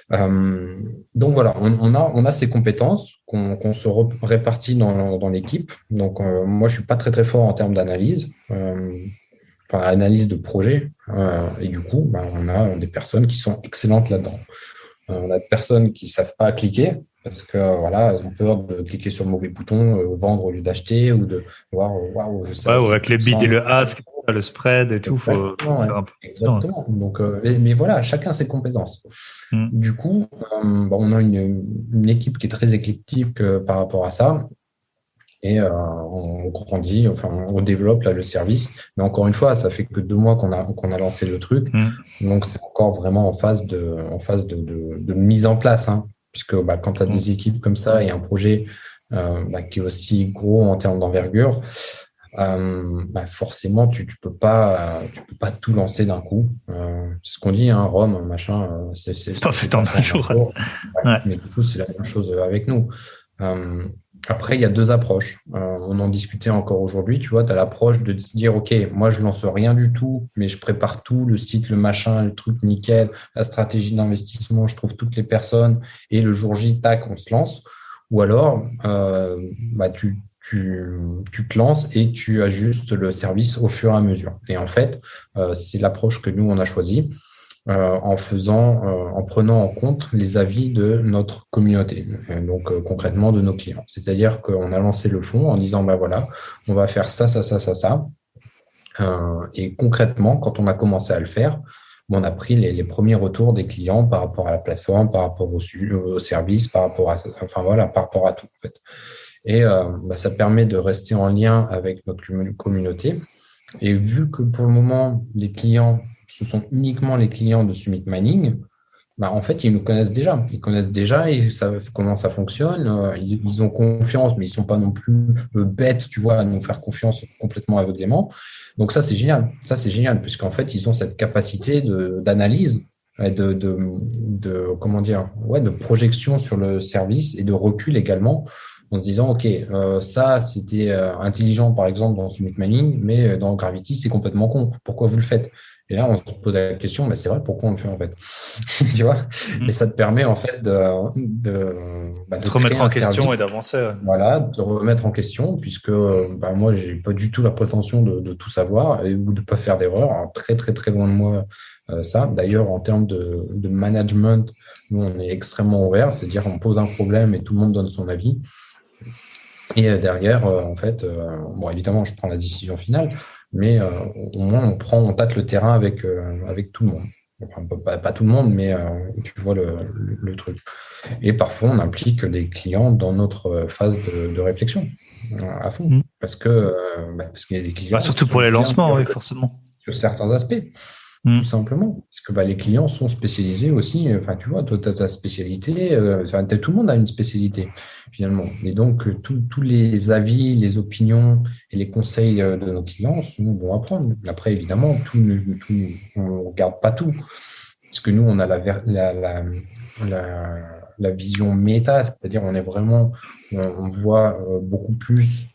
Donc, voilà, on a ces compétences qu'on se répartit dans l'équipe. Donc, moi, je ne suis pas très, très fort en termes d'analyse. Analyse de projet. Et du coup, on a des personnes qui sont excellentes là-dedans. On a des personnes qui ne savent pas cliquer parce que voilà, elles ont peur de cliquer sur le mauvais bouton, vendre au lieu d'acheter ou de voir waouh, Ouais, avec les bids et le ask, le spread et tout, il faut faire un peu. Exactement. Donc, mais voilà, chacun ses compétences. Du coup, on a une équipe qui est très éclectique par rapport à ça. Et on grandit, on développe là, le service. Mais encore une fois, ça fait que 2 mois qu'on a lancé le truc. Donc, c'est encore vraiment en phase de mise en place. Hein, puisque quand tu as des équipes comme ça et un projet qui est aussi gros en termes d'envergure, forcément, tu peux pas tout lancer d'un coup. C'est ce qu'on dit, hein, Rome, machin. C'est pas fait en un jour. Ouais. Mais du coup, c'est la même chose avec nous. Après, il y a 2 approches. On en discutait encore aujourd'hui. Tu vois, tu as l'approche de se dire, OK, moi, je lance rien du tout, mais je prépare tout, le site, le machin, le truc nickel, la stratégie d'investissement, je trouve toutes les personnes et le jour J, tac, on se lance. ou alors tu te lances et tu ajustes le service au fur et à mesure. Et en fait, c'est l'approche que nous, on a choisie en prenant en compte les avis de notre communauté, donc concrètement de nos clients. C'est-à-dire qu'on a lancé le fonds en disant, bah voilà, on va faire ça, ça, ça, ça, ça. Et concrètement, quand on a commencé à le faire, on a pris les premiers retours des clients par rapport à la plateforme, par rapport au service, par rapport à tout en fait. Et ça permet de rester en lien avec notre communauté. Et vu que pour le moment, les clients, ce sont uniquement les clients de Summit Mining, en fait, ils nous connaissent déjà. Ils connaissent déjà, ils savent comment ça fonctionne. Ils ont confiance, mais ils ne sont pas non plus bêtes, tu vois, à nous faire confiance complètement aveuglément. Donc ça, c'est génial. Ça, c'est génial, puisqu'en fait, ils ont cette capacité d'analyse, et comment dire, ouais, de projection sur le service et de recul également, en se disant, OK, ça, c'était intelligent, par exemple, dans Summit Mining, mais dans Gravity, c'est complètement con. Pourquoi vous le faites? Et là, on se pose la question, mais c'est vrai, pourquoi on le fait en fait? Tu vois? Et ça te permet en fait de te créer remettre en un question et service, d'avancer. Ouais. voilà, de remettre en question, puisque moi, j'ai pas du tout la prétention de tout savoir ou de pas faire d'erreur. Alors, très, très, très loin de moi, ça. D'ailleurs, en termes de management, nous, on est extrêmement ouvert, c'est-à-dire on pose un problème et tout le monde donne son avis. Et derrière, en fait, évidemment, je prends la décision finale, mais au moins, on tâte le terrain avec tout le monde. Enfin, pas tout le monde, mais tu vois le truc. Et parfois, on implique des clients dans notre phase de réflexion à fond, parce qu'il y a des clients qui Surtout sont pour les bien lancements, oui, meilleurs forcément. sur certains aspects. Tout simplement. Parce que les clients sont spécialisés aussi. Enfin, tu vois, toi, tu as ta spécialité. Tout le monde a une spécialité, finalement. Et donc, tous les avis, les opinions et les conseils de nos clients sont bons à prendre. Après, évidemment, on ne regarde pas tout. Parce que nous, on a la vision méta, c'est-à-dire on voit beaucoup plus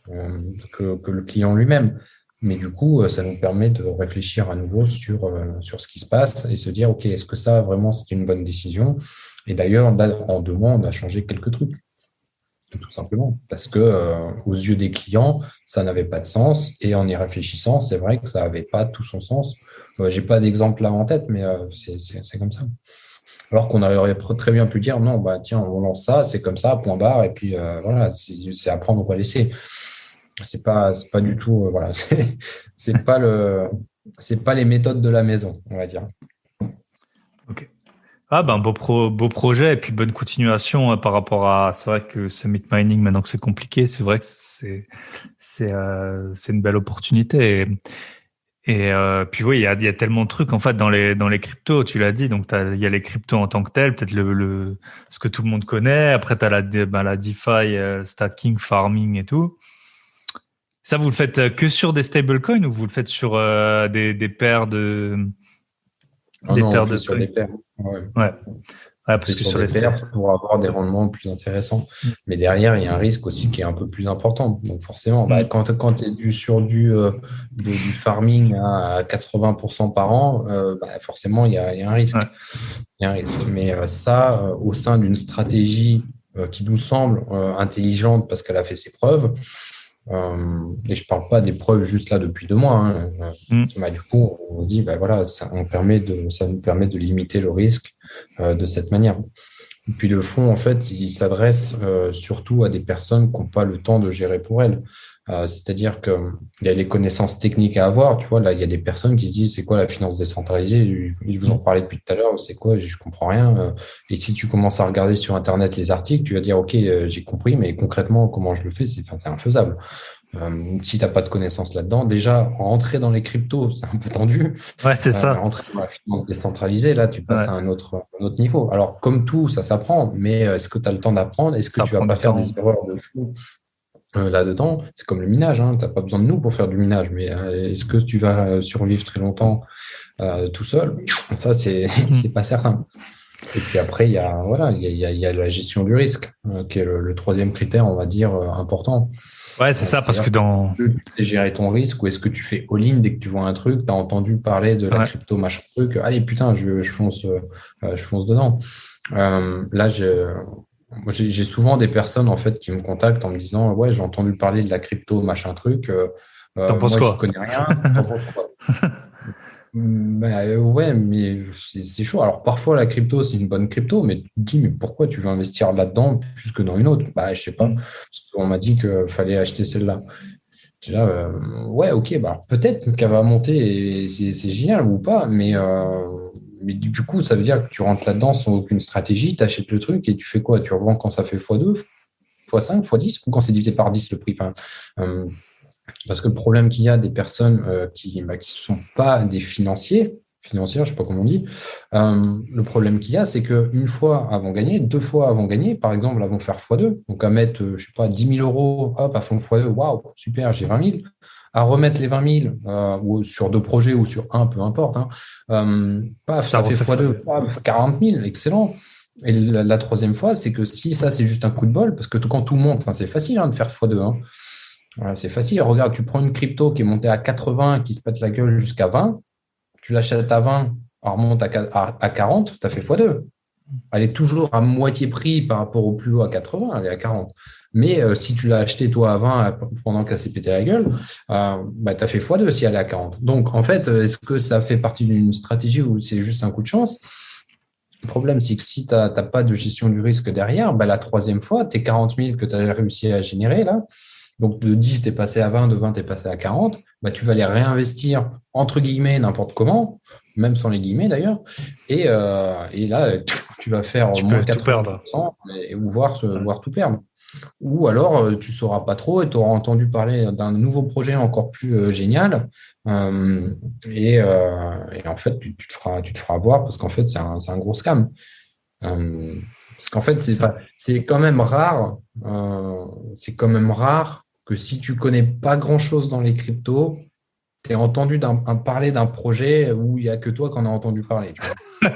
que le client lui-même. Mais du coup, ça nous permet de réfléchir à nouveau sur ce qui se passe et se dire, OK, est-ce que ça, vraiment, c'est une bonne décision? Et d'ailleurs, là, en 2 mois, on a changé quelques trucs, tout simplement. Parce que, aux yeux des clients, ça n'avait pas de sens. Et en y réfléchissant, c'est vrai que ça n'avait pas tout son sens. J'ai pas d'exemple là en tête, mais c'est comme ça. Alors qu'on aurait très bien pu dire, non, tiens, on lance ça, c'est comme ça, point barre, et puis voilà, c'est à prendre ou à laisser. C'est pas du tout, voilà, c'est pas les méthodes de la maison, on va dire. Ok. Beau projet et puis bonne continuation par rapport à. C'est vrai que Summit Mining, maintenant que c'est compliqué, c'est vrai que c'est une belle opportunité. Et puis oui, il y a tellement de trucs en fait dans les cryptos, tu l'as dit. Donc il y a les cryptos en tant que tel, peut-être ce que tout le monde connaît. Après t'as la DeFi, stacking, farming et tout. Ça, vous le faites que sur des stablecoins ou vous le faites sur des paires de Non, on le fait sur coins? des paires. Ouais. Ouais. On fait sur des paires pour avoir des rendements plus intéressants. Mais derrière, il y a un risque aussi qui est un peu plus important. Donc forcément, quand tu es sur du farming à 80% par an, forcément, il y a un risque. Ouais. Il y a un risque. Mais ça, au sein d'une stratégie qui nous semble intelligente parce qu'elle a fait ses preuves, et je parle pas des preuves juste là depuis 2 mois. Du coup, on se dit, voilà, ça nous permet de limiter le risque de cette manière. Et puis le fonds, en fait, il s'adresse surtout à des personnes qui n'ont pas le temps de gérer pour elles. C'est-à-dire qu'il y a les connaissances techniques à avoir. Tu vois, là, il y a des personnes qui se disent, c'est quoi la finance décentralisée? Ils vous en parlaient depuis tout à l'heure, c'est quoi? Je comprends rien. Et si tu commences à regarder sur Internet les articles, tu vas dire, OK, j'ai compris, mais concrètement, comment je le fais? C'est infaisable. Si tu n'as pas de connaissances là-dedans, déjà, entrer dans les cryptos, c'est un peu tendu. Ouais, c'est ça. Entrer dans la finance décentralisée, là, tu passes à un autre niveau. Alors, comme tout, ça s'apprend, mais est-ce que tu as le temps d'apprendre? Est-ce que tu vas pas faire des erreurs de fou là-dedans? C'est comme le minage, tu n'as pas besoin de nous pour faire du minage, mais est-ce que tu vas survivre très longtemps tout seul? Ça, c'est pas certain. Et puis après, il y a la gestion du risque, qui est le troisième critère, on va dire, important. Ouais, c'est ça, parce que est-ce que tu sais gérer ton risque ou est-ce que tu fais all-in dès que tu vois un truc, tu as entendu parler de la crypto machin truc, allez putain, je fonce dedans. Là, Moi, j'ai souvent des personnes en fait qui me contactent en me disant ouais, j'ai entendu parler de la crypto, machin truc. T'en penses Moi, j'y quoi? connais rien. T'en penses quoi? Ouais, mais c'est chaud. Alors parfois la crypto, c'est une bonne crypto, mais tu te dis mais pourquoi tu veux investir là-dedans plus que dans une autre? Bah, je sais pas. Mm. Parce qu'on m'a dit qu'il fallait acheter celle-là. Déjà, ouais, ok, bah peut-être qu'elle va monter et c'est génial ou pas, mais du coup, ça veut dire que tu rentres là-dedans sans aucune stratégie, tu achètes le truc et tu fais quoi? Tu revends quand ça fait x2, x5, x10 ou quand c'est divisé par 10 le prix. Enfin, euh, parce que le problème qu'il y a des personnes qui sont pas des financières, je sais pas comment on dit, le problème qu'il y a, c'est qu'une fois elles vont gagner, deux fois elles vont gagner, par exemple, elles vont faire x2, donc à mettre, je sais pas, 10 000 euros, hop, elles font x2, waouh, super, j'ai 20 000, à remettre les 20 000 ou sur deux projets ou sur un, peu importe, hein, paf, Ça ça fait refait x2, forcément. paf, 40 000, excellent. Et la troisième fois, c'est que si ça, c'est juste un coup de bol, parce que quand tout monte, hein, c'est facile hein, de faire x2, hein. C'est facile. Regarde, tu prends une crypto qui est montée à 80, qui se pète la gueule jusqu'à 20, tu l'achètes à 20, elle remonte à 40, tu as fait x2. Elle est toujours à moitié prix par rapport au plus haut à 80, elle est à 40. Mais si tu l'as acheté toi à 20 pendant qu'elle s'est pété la gueule, bah, tu as fait x2 si elle est à 40. Donc en fait, est-ce que ça fait partie d'une stratégie ou c'est juste un coup de chance? Le problème, c'est que si tu n'as pas de gestion du risque derrière, bah, la troisième fois, tes 40 000 que tu as réussi à générer là, donc de 10, tu es passé à 20, de 20, tu es passé à 40, bah, tu vas les réinvestir entre guillemets n'importe comment, même sans les guillemets d'ailleurs. Et là, tu vas faire Tu moins peux tout perdre. 80% ou voire, Ouais. voire tout perdre. Ou alors, tu ne sauras pas trop et tu auras entendu parler d'un nouveau projet encore plus génial. Euh, et en fait, tu te feras avoir parce qu'en fait, c'est un gros scam. Euh, Parce qu'en fait, Ça. c'est quand même rare. C'est quand même rare que si tu connais pas grand-chose dans les cryptos, tu aies entendu parler d'un projet où il n'y a que toi qui en as entendu parler. Tu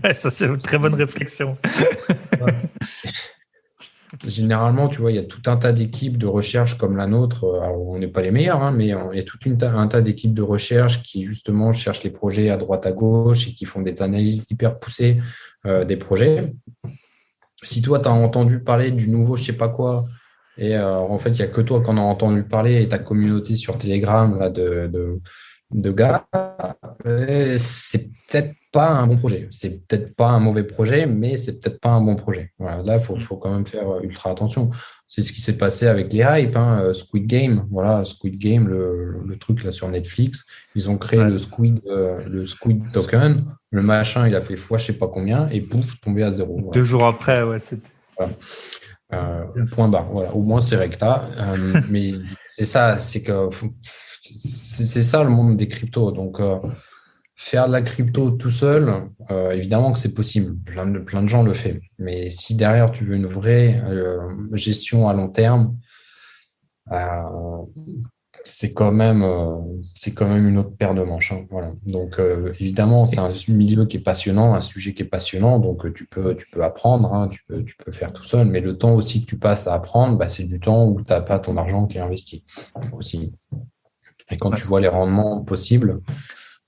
Ouais, ça, c'est une très bonne réflexion. vois. Généralement, tu vois, il y a tout un tas d'équipes de recherche comme la nôtre. Alors, on n'est pas les meilleurs, hein, mais il y a un tas d'équipes de recherche qui, justement, cherchent les projets à droite, à gauche et qui font des analyses hyper poussées des projets. Si toi, tu as entendu parler du nouveau je sais pas quoi, et en fait, il n'y a que toi qui en as entendu parler et ta communauté sur Telegram là, de gars, c'est peut-être pas un bon projet. C'est peut-être pas un mauvais projet, mais c'est peut-être pas un bon projet. Voilà, là, faut quand même faire ultra attention. C'est ce qui s'est passé avec les hypes, hein, Squid Game. Voilà, Squid Game, le truc là sur Netflix. Ils ont créé Ouais. le Squid Token. Le machin, il a fait fois je sais pas combien et pouf, tombé à zéro. Voilà. 2 jours après, ouais, c'était. Voilà. Point barre. Voilà. Au moins, c'est recta. Mais c'est ça, c'est ça le monde des cryptos. Donc, faire de la crypto tout seul, évidemment que c'est possible. Plein de gens le font. Mais si derrière, tu veux une vraie gestion à long terme, euh, c'est quand même une autre paire de manches, hein. Voilà. Donc, évidemment, c'est un milieu qui est passionnant, un sujet qui est passionnant. Donc, tu peux apprendre, hein, tu peux faire tout seul. Mais le temps aussi que tu passes à apprendre, bah, c'est du temps où tu n'as pas ton argent qui est investi aussi. Et quand Ouais. tu vois les rendements possibles,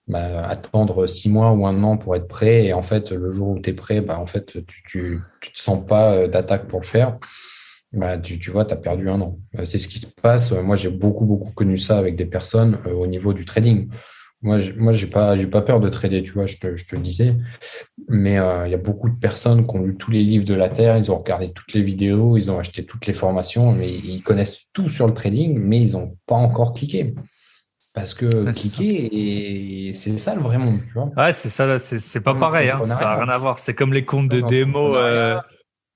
bah, attendre 6 mois ou un an pour être prêt. Et en fait, le jour où tu es prêt, bah, en fait, tu te sens pas d'attaque pour le faire. Bah, tu vois, tu as perdu un an. C'est ce qui se passe. Moi, j'ai beaucoup connu ça avec des personnes au niveau du trading. Moi, j'ai pas peur de trader, tu vois, je te le disais. Mais il y a beaucoup de personnes qui ont lu tous les livres de la Terre, ils ont regardé toutes les vidéos, ils ont acheté toutes les formations, mais ils connaissent tout sur le trading, mais ils n'ont pas encore cliqué. Parce que Ouais, c'est ça. cliquer, et c'est ça le vrai monde, tu vois. Ouais, c'est ça, là, c'est pas Dans pareil, hein. Ça n'a l'entrepreneuriat, rien à voir. C'est comme les comptes de dans démo, l'entrepreneuriat,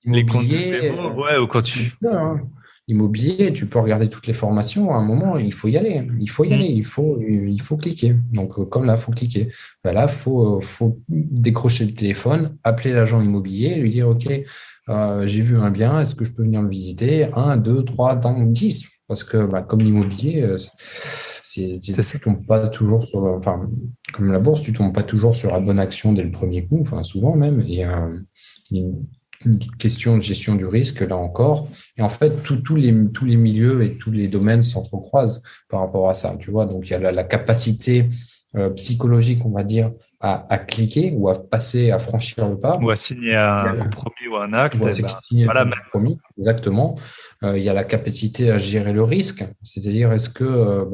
les comptes de immobilier, démo, ouais, ou quand tu tu. peux, hein. Immobilier, tu peux regarder toutes les formations. À un moment, il faut y aller. Il faut y aller. Hmm. Il faut cliquer. Donc, comme là, il faut cliquer. Ben là, faut décrocher le téléphone, appeler l'agent immobilier, lui dire, OK, j'ai vu un bien, est-ce que je peux venir le visiter? Un, deux, trois, dans 10. Parce que bah, comme l'immobilier, C'est ça. tu tombes pas toujours sur, enfin, comme la bourse, tu tombes pas toujours sur la bonne action dès le premier coup, enfin souvent même. Et une question de gestion du risque, là encore. Et en fait, tous les milieux et tous les domaines s'entrecroisent par rapport à ça, tu vois. Donc, il y a la capacité psychologique, on va dire, à cliquer ou à passer, à franchir le pas. Ou à signer un compromis ou un acte, Ou à eh ben, signer voilà, un compromis, exactement. Il y a la capacité à gérer le risque, c'est-à-dire est-ce que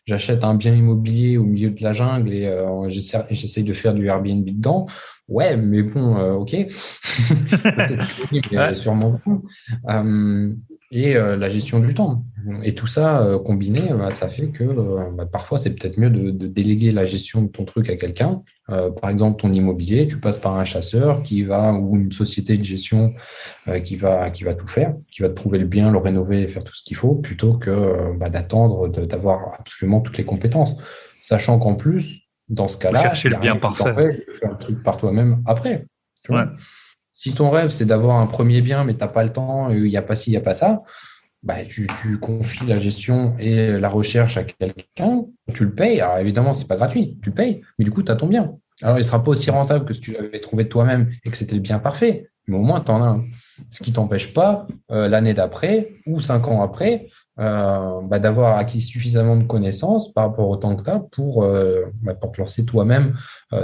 j'achète un bien immobilier au milieu de la jungle et j'essaye de faire du Airbnb dedans. Ouais, mais bon, ok. Peut-être que oui, mais ouais. sûrement pas. La gestion du temps. Et tout ça combiné, ça fait que parfois, c'est peut-être mieux de déléguer la gestion de ton truc à quelqu'un. Par exemple, ton immobilier, tu passes par un chasseur ou une société de gestion qui va tout faire, qui va te trouver le bien, le rénover et faire tout ce qu'il faut, plutôt que d'attendre d'avoir absolument toutes les compétences. Sachant qu'en plus, dans ce Ou cas-là, chercher il le n'y a bien rien qui parfait. t'empêche de faire le truc par toi-même après. Tu Ouais. vois? Si ton rêve, c'est d'avoir un premier bien, mais tu n'as pas le temps, il n'y a pas ci, il n'y a pas ça, tu confies la gestion et la recherche à quelqu'un, tu le payes. Alors évidemment, ce n'est pas gratuit, tu le payes, mais du coup, tu as ton bien. Alors, il ne sera pas aussi rentable que si tu l'avais trouvé de toi-même et que c'était le bien parfait, mais au moins, tu en as un. Ce qui ne t'empêche pas, l'année d'après ou 5 ans après, d'avoir acquis suffisamment de connaissances par rapport au temps que tu as pour te lancer toi-même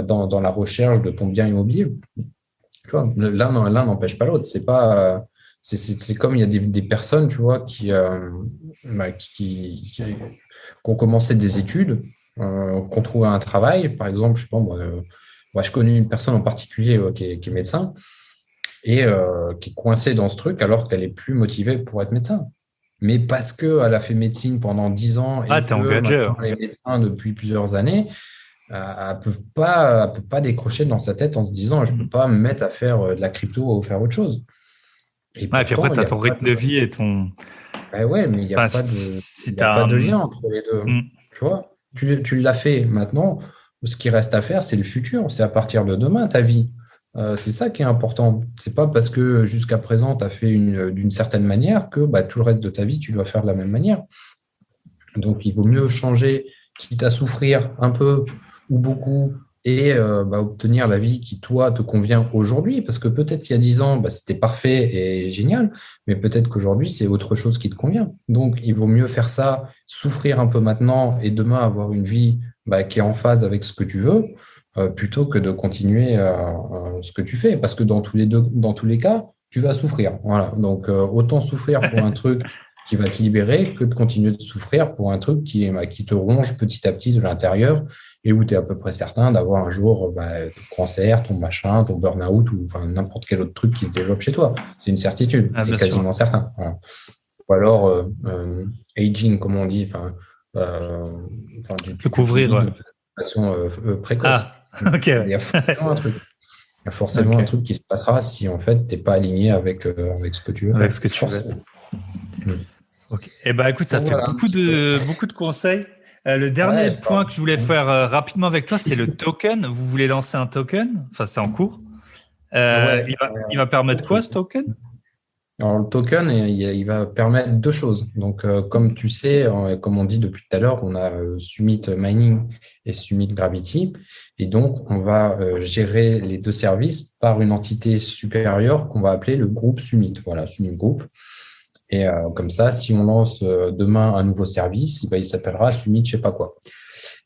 dans la recherche de ton bien immobilier. Tu vois, l'un n'empêche pas l'autre. C'est pas, c'est comme il y a des personnes, tu vois, qui ont commencé des études, qui ont trouvé un travail. Par exemple, je sais pas, moi, je connais une personne en particulier qui est médecin et qui est coincée dans ce truc alors qu'elle est plus motivée pour être médecin. Mais parce qu'elle a fait médecine pendant 10 ans Ah, et t'es que engagé. maintenant elle est médecin depuis plusieurs années, elle peut pas décrocher dans sa tête en se disant, je peux Mhm. pas me mettre à faire de la crypto ou faire autre chose. Et Ouais, et puis après, pourtant, il tu as n'y a ton pas rythme de de, vie et ton. ouais, mais Enfin, il si y a t'as pas de un. lien entre les deux. Hmm. Tu vois, tu l'as fait. Maintenant, ce qui reste à faire, c'est le futur. C'est à partir de demain, ta vie. C'est ça qui est important. C'est pas parce que jusqu'à présent, tu as fait d'une certaine manière que tout le reste de ta vie, tu dois faire de la même manière. Donc, il vaut mieux changer, quitte à souffrir un peu ou beaucoup, et obtenir la vie qui, toi, te convient aujourd'hui. Parce que peut-être qu'il y a 10 ans, c'était parfait et génial, mais peut-être qu'aujourd'hui, c'est autre chose qui te convient. Donc, il vaut mieux faire ça, souffrir un peu maintenant, et demain avoir une vie qui est en phase avec ce que tu veux, plutôt que de continuer ce que tu fais. Parce que dans tous les cas, tu vas souffrir. Voilà. Donc, autant souffrir pour un truc qui va te libérer que de continuer de souffrir pour un truc qui te ronge petit à petit de l'intérieur et où tu es à peu près certain d'avoir un jour ton cancer, ton machin, ton burn-out ou enfin, n'importe quel autre truc qui se développe chez toi. C'est une certitude, Ah, c'est bien sûr. quasiment certain. Voilà. Ou alors aging, comme on dit, euh, Se tu couvrir, vieillis ouais. de façon précoce. Ah, ok. Il y a forcément un truc. Il y a forcément Ok. un truc qui se passera si en fait tu n'es pas aligné avec ce que tu veux Avec faire. ce que tu veux. Forcément. Mm. Ok. Eh ben, écoute, ça Donc fait voilà un petit peu. beaucoup de conseils. Le dernier Ouais, point que je voulais faire rapidement avec toi, c'est le token. Vous voulez lancer un token? Enfin, c'est en cours. ouais. Il va permettre quoi, ce token? Alors, le token, il va permettre deux choses. Donc, comme tu sais, comme on dit depuis tout à l'heure, on a Summit Mining et Summit Gravity. Et donc, on va gérer les deux services par une entité supérieure qu'on va appeler le groupe Summit. Voilà, Summit Group. Et comme ça, si on lance demain un nouveau service, il s'appellera Summit, je sais pas quoi.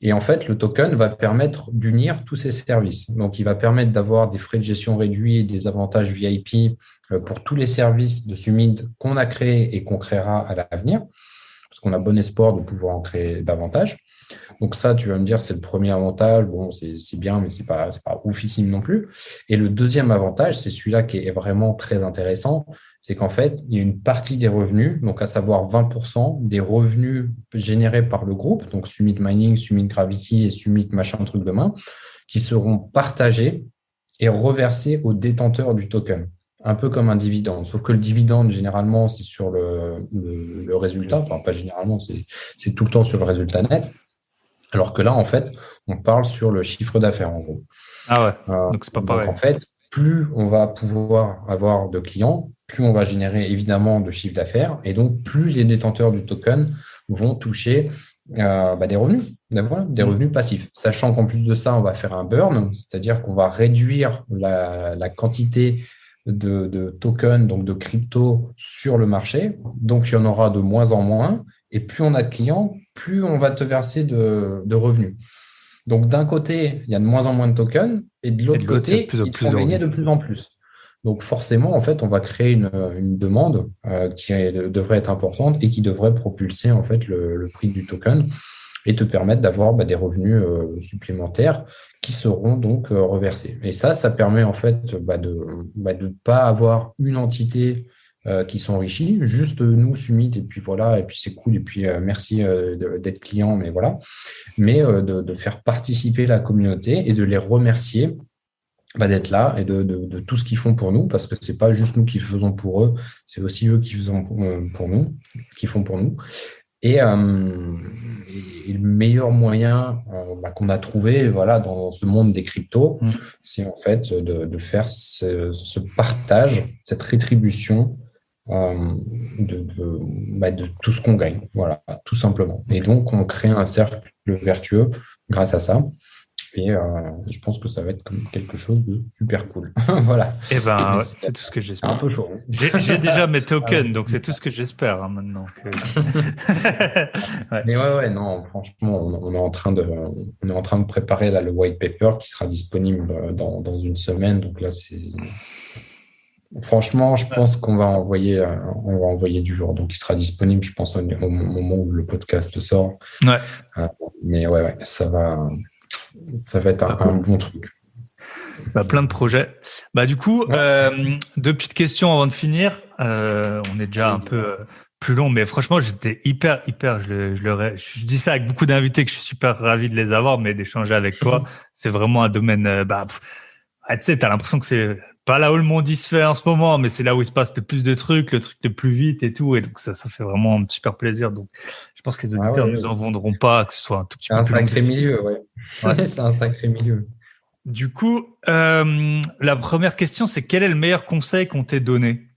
Et en fait, le token va permettre d'unir tous ces services. Donc, il va permettre d'avoir des frais de gestion réduits et des avantages VIP pour tous les services de Summit qu'on a créés et qu'on créera à l'avenir, parce qu'on a bon espoir de pouvoir en créer davantage. Donc ça, tu vas me dire, c'est le premier avantage. Bon, c'est bien, mais c'est pas oufissime non plus. Et le deuxième avantage, c'est celui-là qui est vraiment très intéressant, c'est qu'en fait, il y a une partie des revenus, donc à savoir 20% des revenus générés par le groupe, donc Summit Mining, Summit Gravity et Summit machin truc demain, qui seront partagés et reversés aux détenteurs du token. Un peu comme un dividende, sauf que le dividende, généralement, c'est sur le résultat, enfin pas généralement, c'est tout le temps sur le résultat net. Alors que là, en fait, on parle sur le chiffre d'affaires, en gros. Ah ouais. Euh, Donc, c'est pas donc, pareil. en fait, plus on va pouvoir avoir de clients, plus on va générer évidemment de chiffre d'affaires, et donc plus les détenteurs du token vont toucher des revenus, voilà, des Mm. revenus passifs. Sachant qu'en plus de ça, on va faire un burn, c'est-à-dire qu'on va réduire la quantité de tokens, donc de crypto sur le marché. Donc, il y en aura de moins en moins. Et plus on a de clients, plus on va te verser de revenus. Donc, d'un côté, il y a de moins en moins de tokens, et de Et l'autre de l'autre, c'est de côté, plus en ils plus font de gagner revenus. de plus en plus. Donc, forcément, en fait, on va créer une demande devrait être importante et qui devrait propulser, en fait, le prix du token et te permettre d'avoir des revenus supplémentaires qui seront donc reversés. Et ça permet, en fait, de ne pas avoir une entité qui s'enrichit, juste nous, Summit, et puis voilà, et puis c'est cool, et puis merci d'être client, mais voilà, mais de faire participer la communauté et de les remercier d'être là et de tout ce qu'ils font pour nous, parce que c'est pas juste nous qui faisons pour eux, c'est aussi eux qui faisons pour nous, qui font pour nous. Et, euh, et le meilleur moyen qu'on a trouvé voilà, dans ce monde des cryptos, Mm. c'est en fait de faire ce partage, cette rétribution euh, de tout ce qu'on gagne, voilà, tout simplement. Et Ok. donc, on crée un cercle vertueux grâce à ça. Et je pense que ça va être comme quelque chose de super cool. Voilà. Eh ben, Mais ouais, c'est c'est tout ce que un j'espère. peu chaud. J'ai déjà mes Ah ouais. tokens, donc c'est tout ce que j'espère hein, maintenant. Ouais. Mais ouais, non, franchement, on est en train de préparer là, le white paper qui sera disponible dans une semaine. Donc là, franchement, je pense on va envoyer du jour. Donc il sera disponible, je pense, au moment où le podcast sort. Ouais, Euh, mais ouais, ça va être pas un cool. bon truc. Plein de projets. Du coup, Ouais. deux petites questions avant de finir. On est déjà Allez, un peu dis-moi. plus long, mais franchement, j'étais hyper. Je dis ça avec beaucoup d'invités que je suis super ravi de les avoir, mais d'échanger avec toi, c'est vraiment un domaine. Tu sais, t'as l'impression que c'est pas là où le monde il se fait en ce moment, mais c'est là où il se passe le plus de trucs, le truc le plus vite et tout, et donc ça fait vraiment un super plaisir. Donc, je pense que les Ah auditeurs ouais, nous en vendront pas, que ce soit un tout petit c'est peu un plus long que sacré d'habitude. milieu, ouais. Ouais. C'est un sacré milieu. Du coup, la première question, c'est quel est le meilleur conseil qu'on t'ait donné?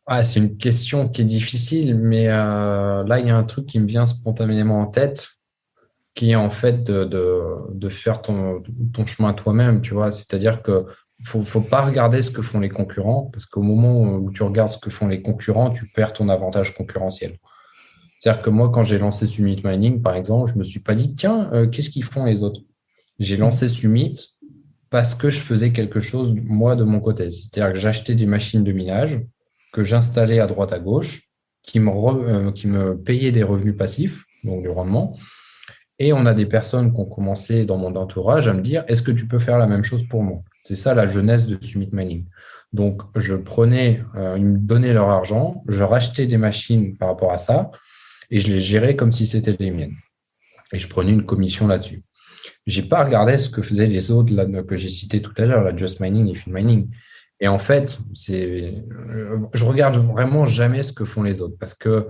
Ah, c'est une question qui est difficile, mais là, il y a un truc qui me vient spontanément en tête, qui est en fait de faire ton chemin toi-même, tu vois. C'est-à-dire que faut pas regarder ce que font les concurrents, parce qu'au moment où tu regardes ce que font les concurrents, tu perds ton avantage concurrentiel. C'est-à-dire que moi, quand j'ai lancé Summit Mining, par exemple, je me suis pas dit, tiens, qu'est-ce qu'ils font les autres? J'ai lancé Summit parce que je faisais quelque chose, moi, de mon côté. C'est-à-dire que j'achetais des machines de minage que j'installais à droite à gauche, qui me payaient des revenus passifs, donc du rendement. Et on a des personnes qui ont commencé dans mon entourage à me dire, est-ce que tu peux faire la même chose pour moi? C'est ça la jeunesse de Summit Mining. Donc, ils me donnaient leur argent, je rachetais des machines par rapport à ça, et je les gérais comme si c'était les miennes. Et je prenais une commission là-dessus. J'ai pas regardé ce que faisaient les autres là, que j'ai cités tout à l'heure, la Just Mining et Field Mining. Et en fait, je regarde vraiment jamais ce que font les autres parce que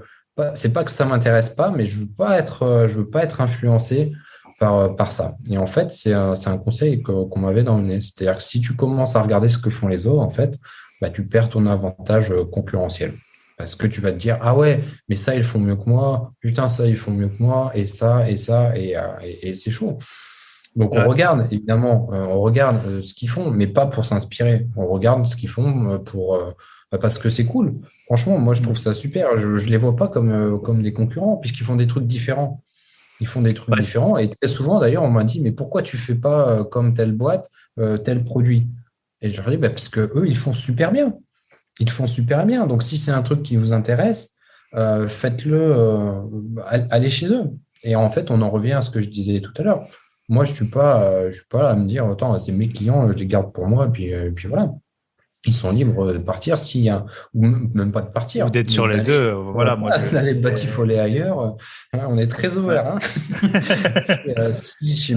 c'est pas que ça m'intéresse pas, mais je veux pas être influencé par ça. Et en fait, c'est un conseil qu'on m'avait donné. C'est-à-dire que si tu commences à regarder ce que font les autres, en fait, tu perds ton avantage concurrentiel. Parce que tu vas te dire, ah ouais, mais ça, ils font mieux que moi. Putain, ça, ils font mieux que moi. Et ça, et ça, et c'est chaud. Donc on Ouais. regarde, évidemment, on regarde ce qu'ils font, mais pas pour s'inspirer. On regarde ce qu'ils font parce que c'est cool. Franchement, moi, je trouve ça super. Je ne les vois pas comme des concurrents, puisqu'ils font des trucs différents. Ils font des trucs Ouais. différents. Et très souvent, d'ailleurs, on m'a dit, mais pourquoi tu ne fais pas comme telle boîte, tel produit? Et je leur dis, parce que eux, ils font super bien. Ils font super bien. Donc, si c'est un truc qui vous intéresse, faites-le, allez chez eux. Et en fait, on en revient à ce que je disais tout à l'heure. Moi, je suis pas là à me dire, attends, c'est mes clients, je les garde pour moi, et puis voilà. Ils sont libres de partir s'il y a, ou même pas de Ou partir, d'être mais sur les deux, d'aller voilà, moi je d'aller c'est batifoler ailleurs. On est très ouais. ouvert, hein. Ouais. Si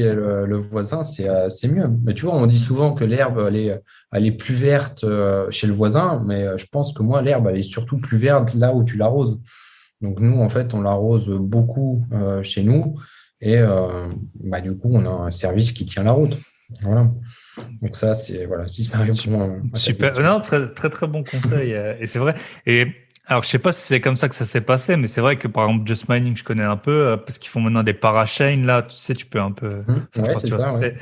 le voisin, c'est mieux. Mais tu vois, on dit souvent que l'herbe, elle est plus verte chez le voisin, mais je pense que moi, l'herbe, elle est surtout plus verte là où tu l'arroses. Donc nous, en fait, on l'arrose beaucoup chez nous et du coup, on a un service qui tient la route. Voilà. Donc ça, c'est voilà, si ça répond à ta Super. question. Non, très très bon conseil. Et c'est vrai. Et alors, je sais pas si c'est comme ça que ça s'est passé, mais c'est vrai que par exemple, Just Mining, je connais un peu parce qu'ils font maintenant des parachains là. Tu sais, tu peux un peu. Enfin, je Ouais, pense que c'est tu vois ce que ça, ouais.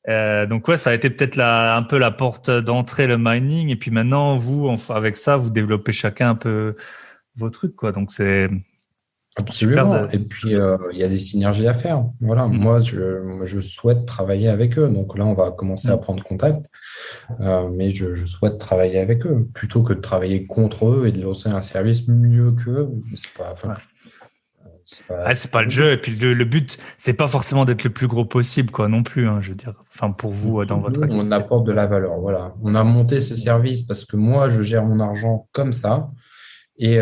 c'est. Donc ouais, ça a été peut-être un peu la porte d'entrée le mining. Et puis maintenant, vous, enfin, avec ça, vous développez chacun un peu vos trucs, quoi. Donc Absolument. Et puis, il y a des synergies à faire. Voilà, moi, je souhaite travailler avec eux. Donc là, on va commencer à prendre contact, mais je souhaite travailler avec eux plutôt que de travailler contre eux et de leur offrir un service mieux qu'eux. C'est pas le jeu. Et puis le but, c'est pas forcément d'être le plus gros possible, quoi, non plus. Je veux dire, enfin, pour vous, dans votre activité. On apporte de la valeur. Voilà. On a monté ce service parce que moi, je gère mon argent comme ça. Et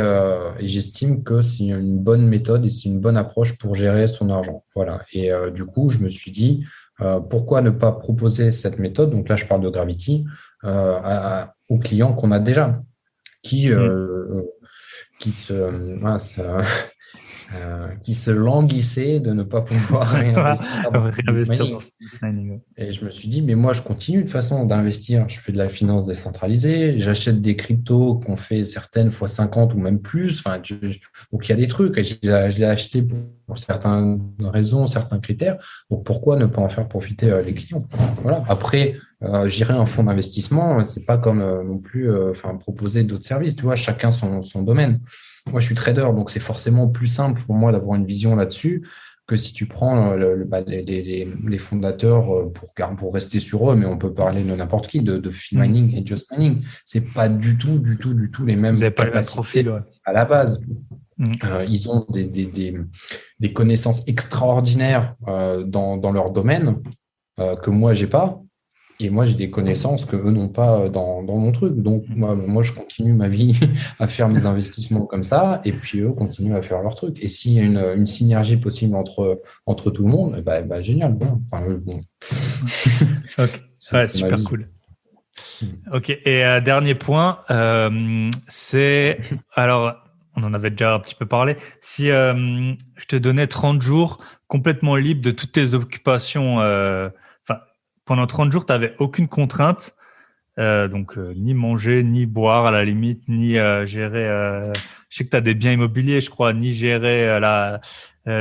j'estime que c'est une bonne méthode et c'est une bonne approche pour gérer son argent. Voilà. Et du coup, je me suis dit, pourquoi ne pas proposer cette méthode, donc là, je parle de Gravity, aux clients qu'on a déjà, qui, qui se, mince, qui se languissaient de ne pas pouvoir réinvestir dans ce mining. Et je me suis dit, mais moi, je continue de façon d'investir. Je fais de la finance décentralisée, j'achète des cryptos qu'on fait certaines fois 50 ou même plus. Enfin, donc, il y a des trucs. Je l'ai acheté pour certaines raisons, certains critères. Donc, pourquoi ne pas en faire profiter les clients? Voilà. Après, gérer un fonds d'investissement, c'est pas comme non plus proposer d'autres services. Tu vois, chacun son domaine. Moi, je suis trader, donc c'est forcément plus simple pour moi d'avoir une vision là-dessus que si tu prends les fondateurs pour rester sur eux, mais on peut parler de n'importe qui, de Phil Mining et Just Mining. C'est pas du tout les mêmes capacités à la base. Ils ont des connaissances extraordinaires dans leur domaine que moi, j'ai pas. Et moi, j'ai des connaissances que eux n'ont pas dans mon truc. Donc, moi, je continue ma vie à faire mes investissements comme ça, et puis eux continuent à faire leur truc. Et s'il y a une synergie possible entre tout le monde, génial. Bon. Enfin, bon. Okay. Ouais, super cool. Ok. Et dernier point, c'est alors, on en avait déjà un petit peu parlé. Si je te donnais 30 jours complètement libre de toutes tes occupations. Pendant 30 jours, tu n'avais aucune contrainte, ni manger, ni boire à la limite, ni gérer. Je sais que tu as des biens immobiliers, je crois, ni gérer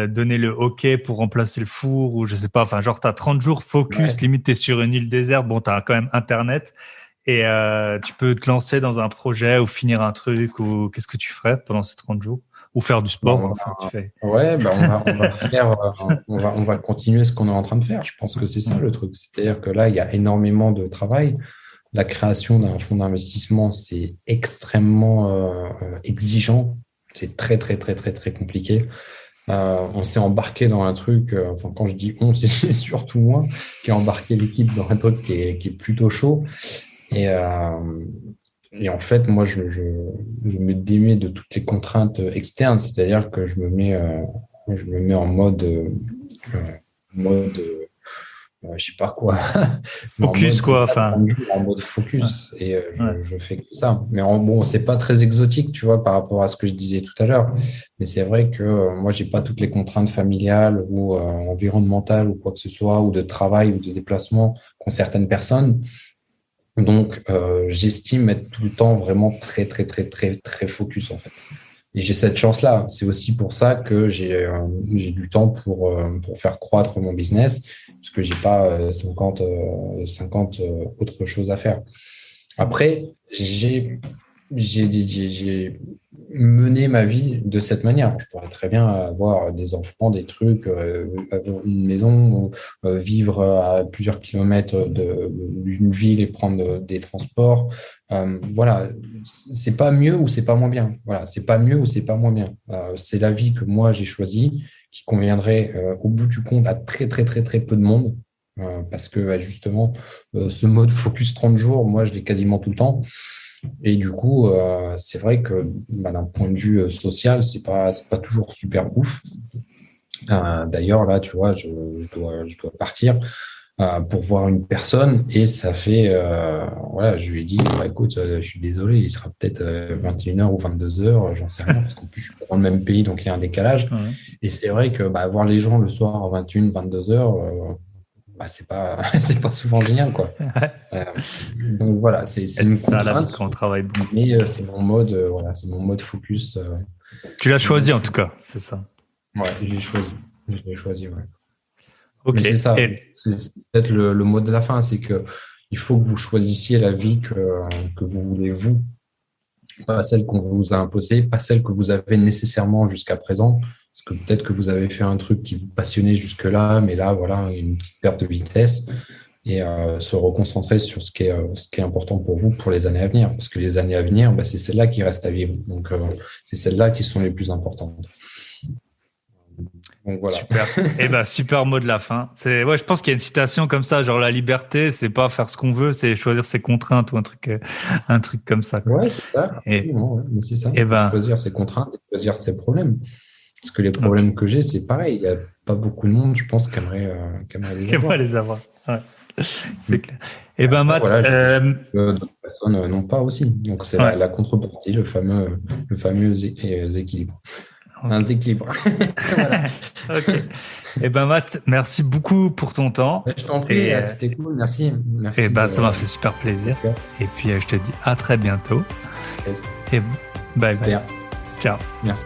donner le OK pour remplacer le four ou je sais pas. Enfin, genre, tu as 30 jours focus, limite, tu es sur une île déserte. Bon, tu as quand même Internet et tu peux te lancer dans un projet ou finir un truc ou qu'est-ce que tu ferais pendant ces 30 jours? Ou faire du sport. Tu fais. Ouais, on va continuer ce qu'on est en train de faire. Je pense que c'est ça le truc. C'est-à-dire que là, il y a énormément de travail. La création d'un fonds d'investissement, c'est extrêmement exigeant. C'est très, très, très, très, très compliqué. On s'est embarqué dans un truc, quand je dis on, c'est surtout moi qui ai embarqué l'équipe dans un truc qui est plutôt chaud. Et en fait, moi, je me démets de toutes les contraintes externes, c'est-à-dire que je me mets en mode je sais pas quoi. Focus, en mode focus. Ouais. Et je fais que ça. Mais bon, c'est pas très exotique, tu vois, par rapport à ce que je disais tout à l'heure. Mais c'est vrai que moi, j'ai pas toutes les contraintes familiales ou environnementales ou quoi que ce soit, ou de travail ou de déplacement qu'ont certaines personnes. Donc, j'estime être tout le temps vraiment très, très, très, très, très focus, en fait. Et j'ai cette chance-là. C'est aussi pour ça que j'ai du temps pour faire croître mon business, parce que j'ai pas 50 autres choses à faire. Après, j'ai mené ma vie de cette manière. Je pourrais très bien avoir des enfants, des trucs, une maison, vivre à plusieurs kilomètres d'une ville et prendre des transports. Voilà, c'est pas mieux ou c'est pas moins bien. Voilà, c'est pas mieux ou c'est pas moins bien. C'est la vie que moi j'ai choisie, qui conviendrait au bout du compte à très très très très peu de monde. Parce que justement, ce mode focus 30 jours, moi je l'ai quasiment tout le temps. Et du coup, c'est vrai que d'un point de vue social, c'est pas toujours super ouf. D'ailleurs, là, tu vois, je dois partir pour voir une personne et ça fait, je lui ai dit, écoute, je suis désolé, il sera peut-être 21h ou 22h, j'en sais rien, parce qu'en plus, je suis dans le même pays, donc il y a un décalage. Et c'est vrai que voir les gens le soir à 21, 22h, c'est pas souvent génial, quoi. Donc voilà, c'est une contrainte quand on travaille beaucoup. Mais c'est mon mode focus. Tu l'as choisi en tout cas, c'est ça. Ouais, je l'ai choisi, ouais. Ok. Mais c'est ça, c'est peut-être le mot de la fin, c'est que il faut que vous choisissiez la vie que vous voulez vous. pas celle qu'on vous a imposée, pas celle que vous avez nécessairement jusqu'à présent. Parce que peut-être que vous avez fait un truc qui vous passionnait jusque-là, mais là, voilà, une petite perte de vitesse et se reconcentrer sur ce qui est important pour vous pour les années à venir. Parce que les années à venir, c'est celles-là qui restent à vivre. Donc, c'est celles-là qui sont les plus importantes. Donc, voilà. Super. Super mot de la fin. Je pense qu'il y a une citation comme ça, genre la liberté, c'est pas faire ce qu'on veut, c'est choisir ses contraintes ou un truc comme ça. Ouais, c'est ça. Et, mais c'est ça. C'est choisir ses contraintes et choisir ses problèmes. Parce que les problèmes que j'ai, c'est pareil. Il n'y a pas beaucoup de monde, je pense, qui aimerait les avoir. Ouais. C'est clair. Matt, d'autres personnes n'ont pas aussi. Donc c'est la contrepartie, le fameux équilibre. Okay. Un équilibre. Voilà. Ok. Matt, merci beaucoup pour ton temps. Je t'en prie, c'était cool, merci. Ça m'a fait super plaisir. Et puis je te dis à très bientôt. Yes. Et bye bye. Bien. Ciao. Merci.